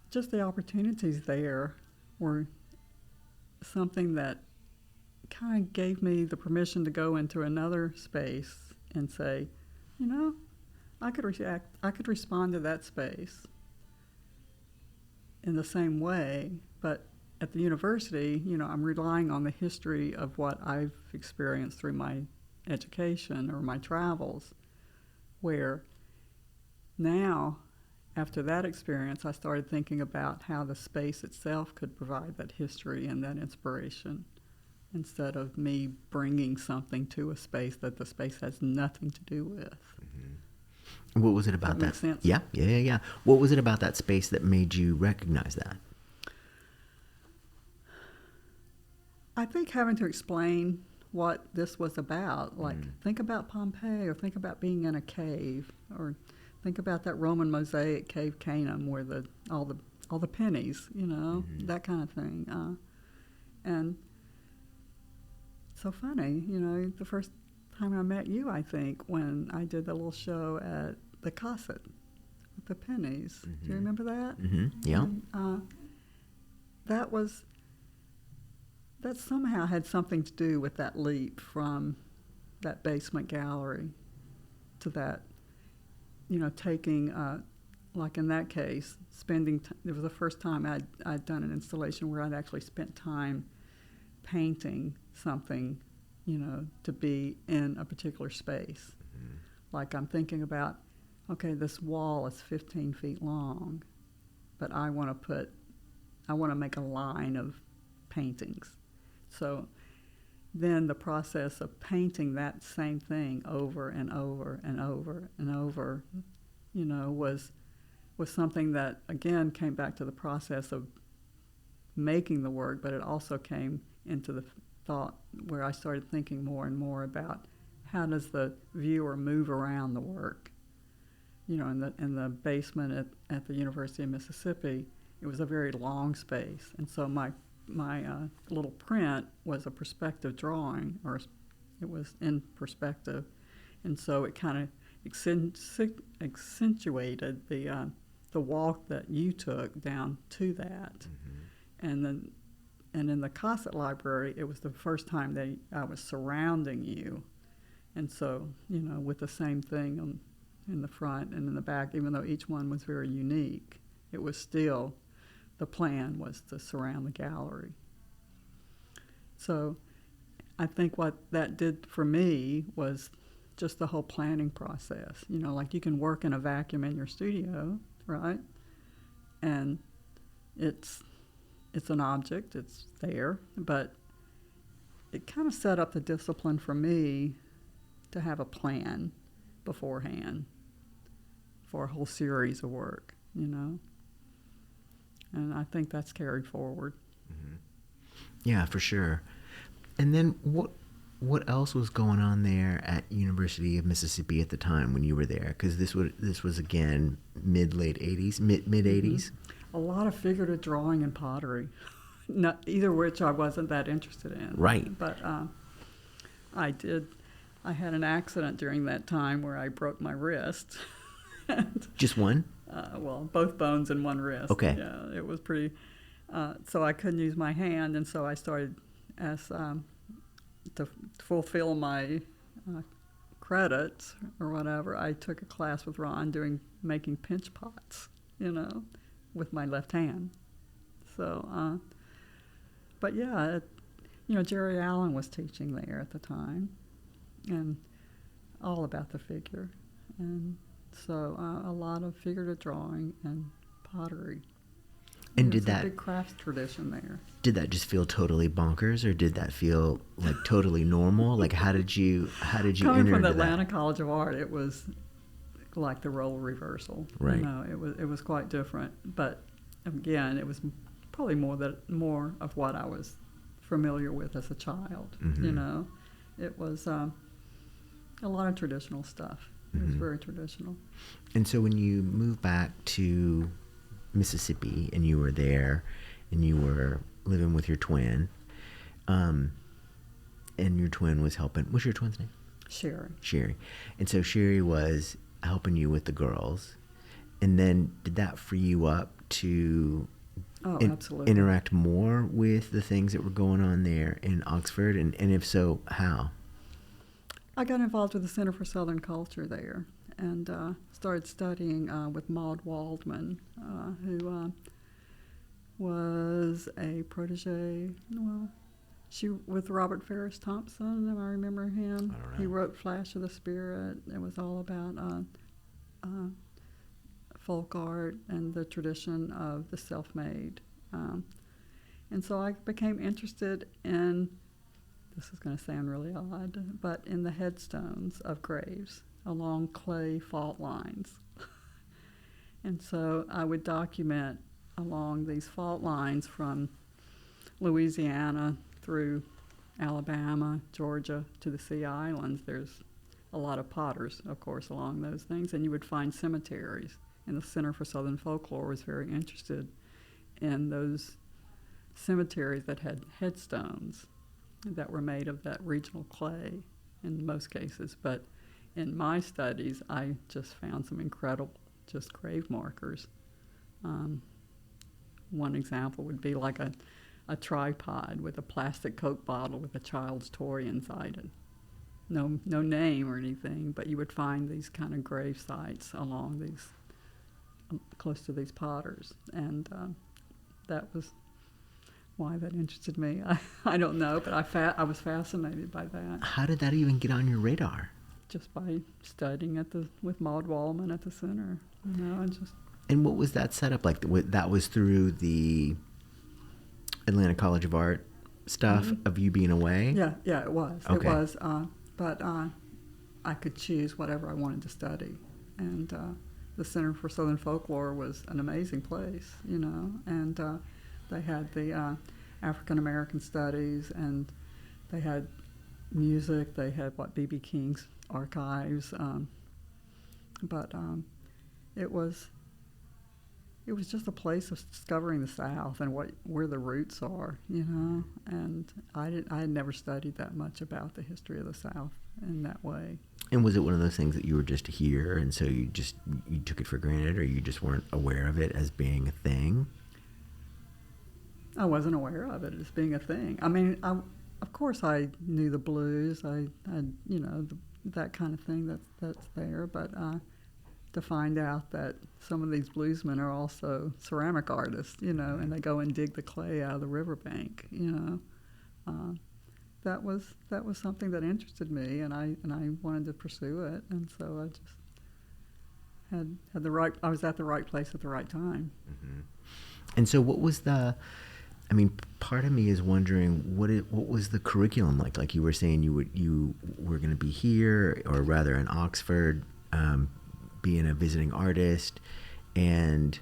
just the opportunities there were something that kind of gave me the permission to go into another space and say, I could respond to that space in the same way, but at the university, I'm relying on the history of what I've experienced through my education or my travels, where now, after that experience, I started thinking about how the space itself could provide that history and that inspiration instead of me bringing something to a space that the space has nothing to do with. What was it about that? Make sense? Yeah. What was it about that space that made you recognize that? I think having to explain what this was about, like think about Pompeii or think about being in a cave or think about that Roman mosaic cave Canaan where all the pennies, that kind of thing. And so funny, the first time I met you, I think, when I did the little show at the Cosset with the pennies. Do you remember that? Yeah. And, that somehow had something to do with that leap from that basement gallery to that, taking, like in that case, it was the first time I'd done an installation where I'd actually spent time painting something to be in a particular space. Mm-hmm. Like I'm thinking about, okay, this wall is 15 feet long, but I want to make a line of paintings. So then the process of painting that same thing over and over and over and over, was something that, again, came back to the process of making the work, but it also came into the thought where I started thinking more and more about how does the viewer move around the work. In the basement at the University of Mississippi, it was a very long space, and so my little print was a perspective drawing, or it was in perspective, and so it kind of accentuated the walk that you took down to that. Mm-hmm. And in the Cossett Library, it was the first time that I was surrounding you, and so with the same thing in the front and in the back, even though each one was very unique, it was still, the plan was to surround the gallery. So I think what that did for me was just the whole planning process. Like you can work in a vacuum in your studio, right? And it's an object, it's there, but it kind of set up the discipline for me to have a plan beforehand for a whole series of work, And I think that's carried forward. Mm-hmm. Yeah, for sure. And then what else was going on there at University of Mississippi at the time when you were there? Because this was again mid-late 80s, mid 80s. Mm-hmm. A lot of figurative drawing and pottery, not either which I wasn't that interested in. Right. But I had an accident during that time where I broke my wrist. Just one? Well, both bones in one wrist. Okay. Yeah, it was pretty. So I couldn't use my hand, and so I started to fulfill my credits or whatever. I took a class with Ron making pinch pots, with my left hand. So, but yeah, Jerry Allen was teaching there at the time, and all about the figure, and so a lot of figurative drawing and pottery. And There's a big crafts tradition there. Did that just feel totally bonkers, or did that feel like totally normal? Like how did you Coming enter from the into Atlanta that? College of Art, it was like the role reversal. Right. It was quite different. But again, it was probably more of what I was familiar with as a child. Mm-hmm. It was a lot of traditional stuff. It was Mm-hmm. very traditional. And so when you moved back to Mississippi and you were there and you were living with your twin, and your twin was helping. What's your twin's name? Sherry. And so Sherry was helping you with the girls, and then did that free you up to absolutely. interact more with the things that were going on there in Oxford, and if so, how? I got involved with the Center for Southern Culture there, and started studying with Maud Waldman, who was a protege. Well, she with Robert Ferris Thompson. If I remember him. I don't know. He wrote Flash of the Spirit. It was all about folk art and the tradition of the self-made. And so I became interested in, this is going to sound really odd, but in the headstones of graves along clay fault lines. And so I would document along these fault lines from Louisiana through Alabama, Georgia, to the Sea Islands. There's a lot of potters, of course, along those things, and you would find cemeteries. And the Center for Southern Folklore was very interested in those cemeteries that had headstones that were made of that regional clay in most cases. But in my studies, I just found some incredible just grave markers. One example would be like a tripod with a plastic Coke bottle with a child's toy inside it. No name or anything, but you would find these kind of grave sites along these, close to these potters. And that was why that interested me. I don't know, but I was fascinated by that How did that even get on your radar? just by studying with Maud Wallman at the center. And just. And what was that setup like? That was through the Atlanta College of Art stuff of you being away? Yeah, it was. Okay. It was, but I could choose whatever I wanted to study, and the Center for Southern Folklore was an amazing place, and they had the African American Studies, and they had music. They had B.B. King's archives, but it was just a place of discovering the South and where the roots are, And I had never studied that much about the history of the South in that way. And was it one of those things that you were just here, and so you took it for granted, or you just weren't aware of it as being a thing? I wasn't aware of it as being a thing. I mean, of course I knew the blues. I that kind of thing that's there, but to find out that some of these bluesmen are also ceramic artists, and they go and dig the clay out of the riverbank, that was something that interested me, and I wanted to pursue it, and so I just I was at the right place at the right time. Mm-hmm. And so what was part of me is wondering what was the curriculum like? Like you were saying, you were going to be here, or rather in Oxford, being a visiting artist, and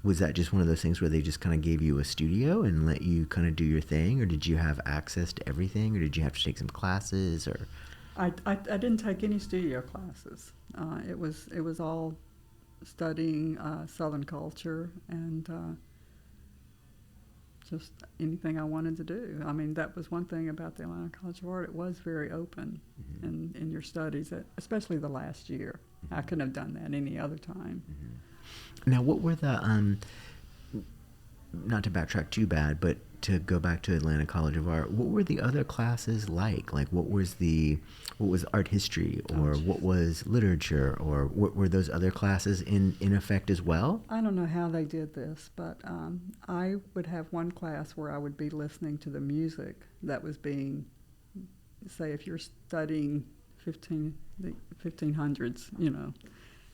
was that just one of those things where they just kind of gave you a studio and let you kind of do your thing, or did you have access to everything, or did you have to take some classes? Or I didn't take any studio classes. It was all studying Southern culture and just anything I wanted to do. I mean, that was one thing about the Atlanta College of Art. It was very open in your studies, especially the last year. I couldn't have done that any other time. Now, what were the, not to backtrack too bad, but to go back to Atlanta College of Art, what were the other classes like? Like, what was art history, or what was literature, or what were those other classes in effect as well? I don't know how they did this, but I would have one class where I would be listening to the music that was being, say, if you're studying the 1500s,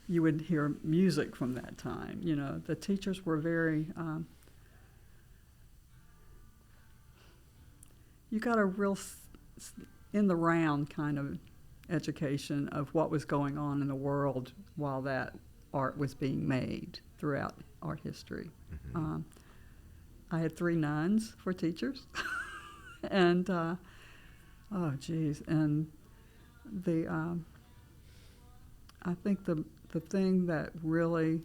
you would hear music from that time. The teachers were very, you got a real in the round kind of education of what was going on in the world while that art was being made throughout art history. I had 3 nuns for teachers, and and I think the thing that really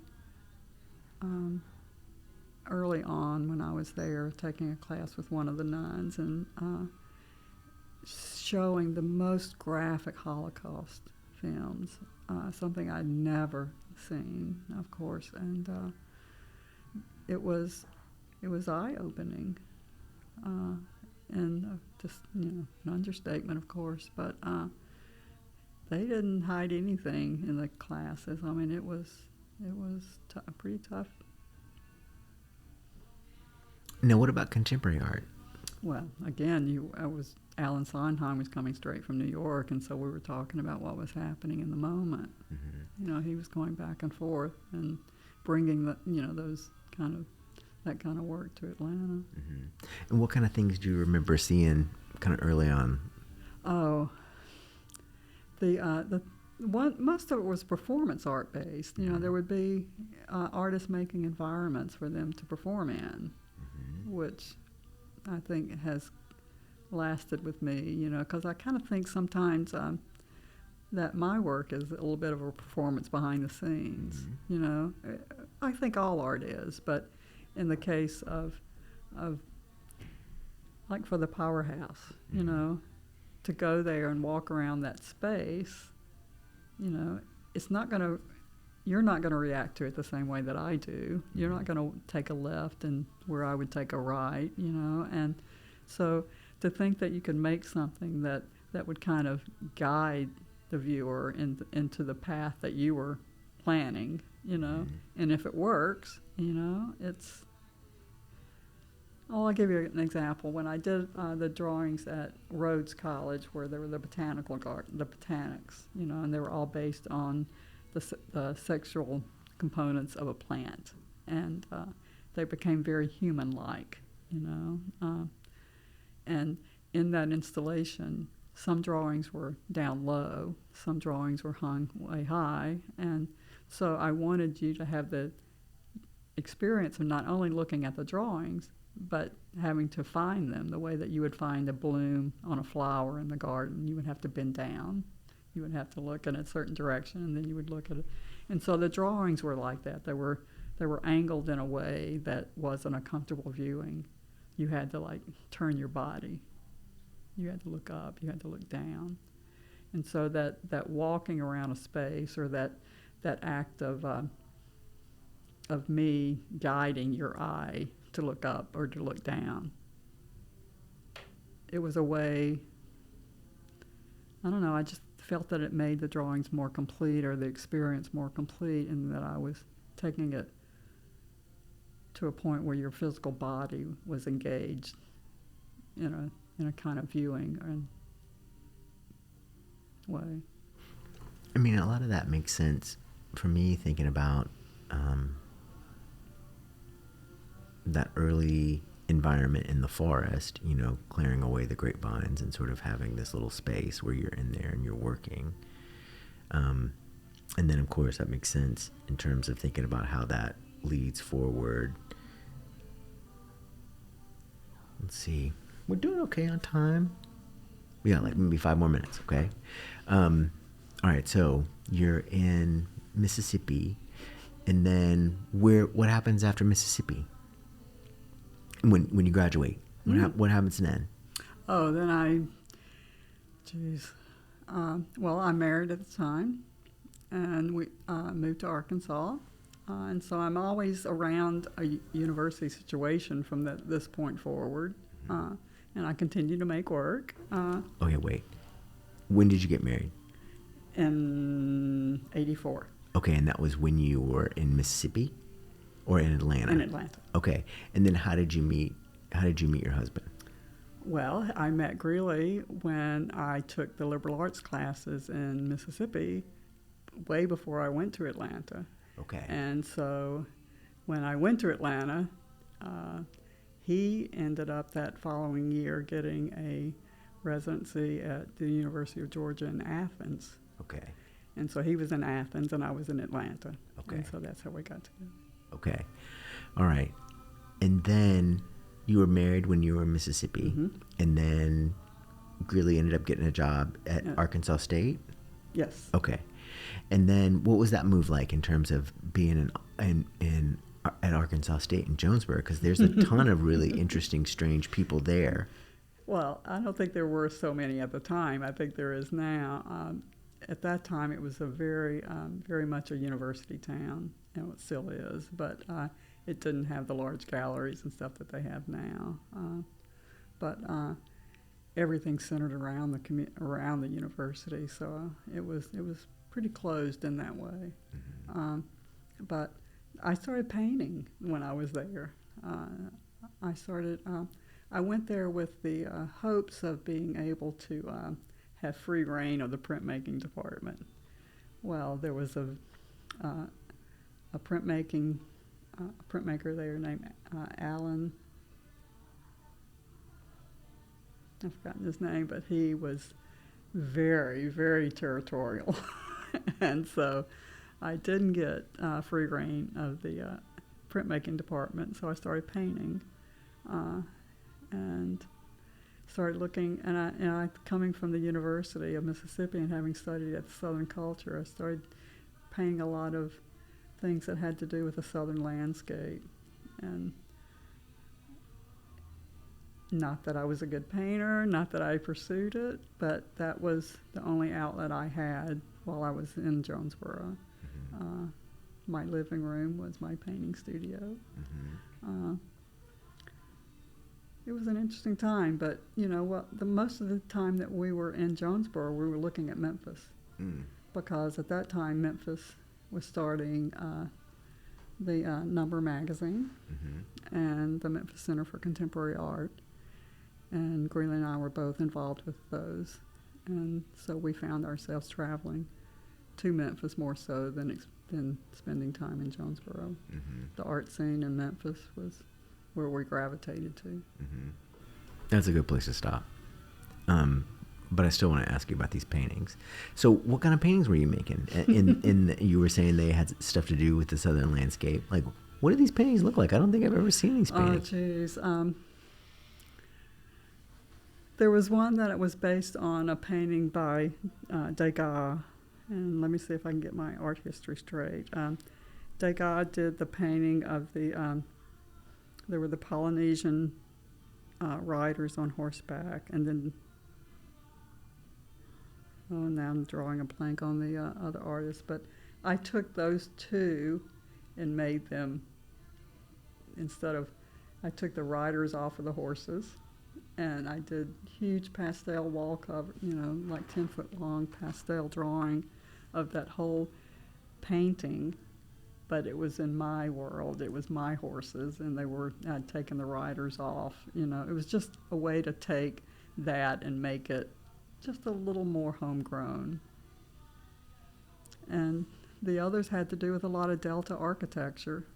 early on when I was there, taking a class with one of the nuns and showing the most graphic Holocaust films, something I'd never seen, of course, and it was eye-opening, and just an understatement, of course, but they didn't hide anything in the classes. I mean, it was pretty tough. Now, what about contemporary art? Well, again, Alan Sondheim was coming straight from New York, and so we were talking about what was happening in the moment. He was going back and forth and bringing that kind of work to Atlanta. And what kind of things do you remember seeing kind of early on? Oh, most of it was performance art based. There would be artists making environments for them to perform in, which I think has lasted with me, because I kind of think sometimes that my work is a little bit of a performance behind the scenes. I think all art is, but in the case of like for the Powerhouse, to go there and walk around that space, it's not going to, you're not going to react to it the same way that I do. You're not going to take a left and where I would take a right, and so to think that you could make something that would kind of guide the viewer into the path that you were planning, and if it works, Oh, I'll give you an example. When I did the drawings at Rhodes College, where there were the botanical garden, the botanics, and they were all based on the sexual components of a plant, and they became very human-like, and in that installation, some drawings were down low, some drawings were hung way high, and so I wanted you to have the experience of not only looking at the drawings, but having to find them the way that you would find a bloom on a flower in the garden. You would have to bend down. You would have to look in a certain direction, and then you would look at it. And so the drawings were like that. They were angled in a way that wasn't a comfortable viewing. You had to turn your body. You had to look up. You had to look down. And so that walking around a space, or that act of me guiding your eye to look up or to look down. It was a way, I don't know, I just felt that it made the drawings more complete, or the experience more complete, and that I was taking it to a point where your physical body was engaged in a kind of viewing way. I mean, a lot of that makes sense for me, thinking about that early environment in the forest, clearing away the grapevines and sort of having this little space where you're in there and you're working. And then, of course, that makes sense in terms of thinking about how that leads forward. Let's see. We're doing okay on time. We got maybe 5 more minutes, okay? All right, so you're in Mississippi, and then what happens after Mississippi? When you graduate, what happens then? Oh, then I'm married at the time, and we moved to Arkansas, and so I'm always around a university situation from this point forward, and I continue to make work. Okay, wait. When did you get married? In '84. Okay, and that was when you were in Mississippi? Or in Atlanta? In Atlanta. Okay. And then how did you meet your husband? Well, I met Greeley when I took the liberal arts classes in Mississippi way before I went to Atlanta. Okay. And so when I went to Atlanta, he ended up that following year getting a residency at the University of Georgia in Athens. Okay. And so he was in Athens and I was in Atlanta. Okay. And so that's how we got together. Okay. All right. And then you were married when you were in Mississippi. Mm-hmm. And then Greeley ended up getting a job at Arkansas State? Yes. Okay. And then what was that move like in terms of being at Arkansas State in Jonesboro? Because there's a ton of really interesting, strange people there. Well, I don't think there were so many at the time. I think there is now. At that time, it was a very much a university town. It still is, but it didn't have the large galleries and stuff that they have now. But everything centered around the university, so it was pretty closed in that way. Mm-hmm. But I started painting when I was there. I went there with the hopes of being able to have free reign of the printmaking department. Well, there was a printmaker there named Alan. I've forgotten his name, but he was very, very territorial. And so I didn't get free reign of the printmaking department, so I started painting and started looking. And I coming from the University of Mississippi and having studied at the Southern culture, I started painting a lot of things that had to do with the Southern landscape. And not that I was a good painter, not that I pursued it, but that was the only outlet I had while I was in Jonesboro. Mm-hmm. My living room was my painting studio. Mm-hmm. It was an interesting time, but you know what? Most of the time that we were in Jonesboro, we were looking at Memphis, because at that time Memphis was starting the Number magazine Mm-hmm. and the Memphis Center for Contemporary Art. And Greeley and I were both involved with those. And so we found ourselves traveling to Memphis more so than spending time in Jonesboro. Mm-hmm. The art scene in Memphis was where we gravitated to. Mm-hmm. That's a good place to stop. But I still want to ask you about these paintings. So what kind of paintings were you making? You were saying they had stuff to do with the southern landscape. Like, what do these paintings look like? I don't think I've ever seen these paintings. Oh, jeez. There was one that it was based on a painting by Degas. And let me see if I can get my art history straight. Degas did the painting of there were the Polynesian riders on horseback, and then now I'm drawing a blank on the other artists, but I took those two and made them, I took the riders off of the horses, and I did huge pastel wall cover, like 10-foot long pastel drawing of that whole painting, but it was in my world. It was my horses, and I'd taken the riders off. It was just a way to take that and make it just a little more homegrown. And the others had to do with a lot of Delta architecture.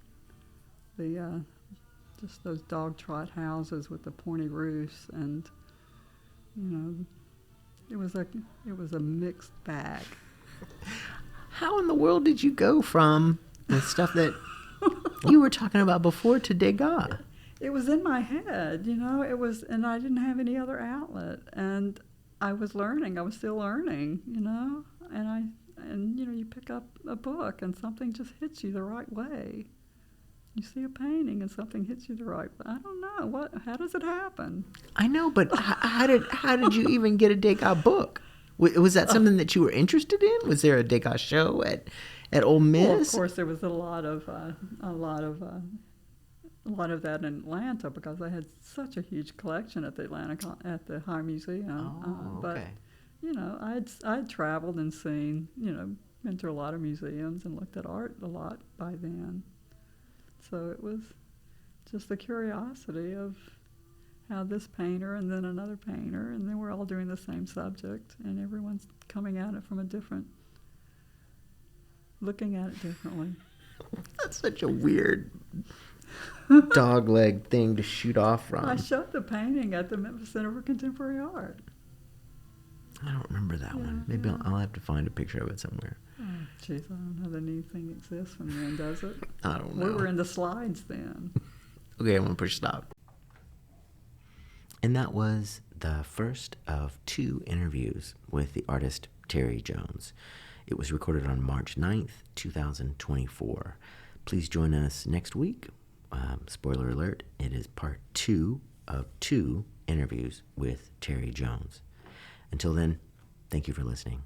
Just those dog trot houses with the pointy roofs, and it was a mixed bag. How in the world did you go from the stuff that you were talking about before to Degas? It was in my head, it was, and I didn't have any other outlet, and I was learning. I was still learning, and you pick up a book and something just hits you the right way. You see a painting and something hits you the right way. I don't know how does it happen? I know, but how did you even get a Degas book? Was that something that you were interested in? Was there a Degas show at Ole Miss? Well, of course, there was a lot of that in Atlanta because they had such a huge collection at the High Museum. Okay. But I'd traveled and seen, been to a lot of museums and looked at art a lot by then. So it was just the curiosity of how this painter and then another painter, and then we're all doing the same subject, and everyone's coming at it from looking at it differently. That's such a weird dog-leg thing to shoot off from. I showed the painting at the Memphis Center for Contemporary Art. I don't remember that one. Maybe I'll have to find a picture of it somewhere. Oh, jeez, I don't know the new thing exists from then, does it? I don't know. We were in the slides then. Okay, I'm going to push stop. And that was the first of 2 interviews with the artist Terri Jones. It was recorded on March 9th, 2024. Please join us next week. Spoiler alert, it is part 2 of 2 interviews with Terri Jones. Until then, thank you for listening.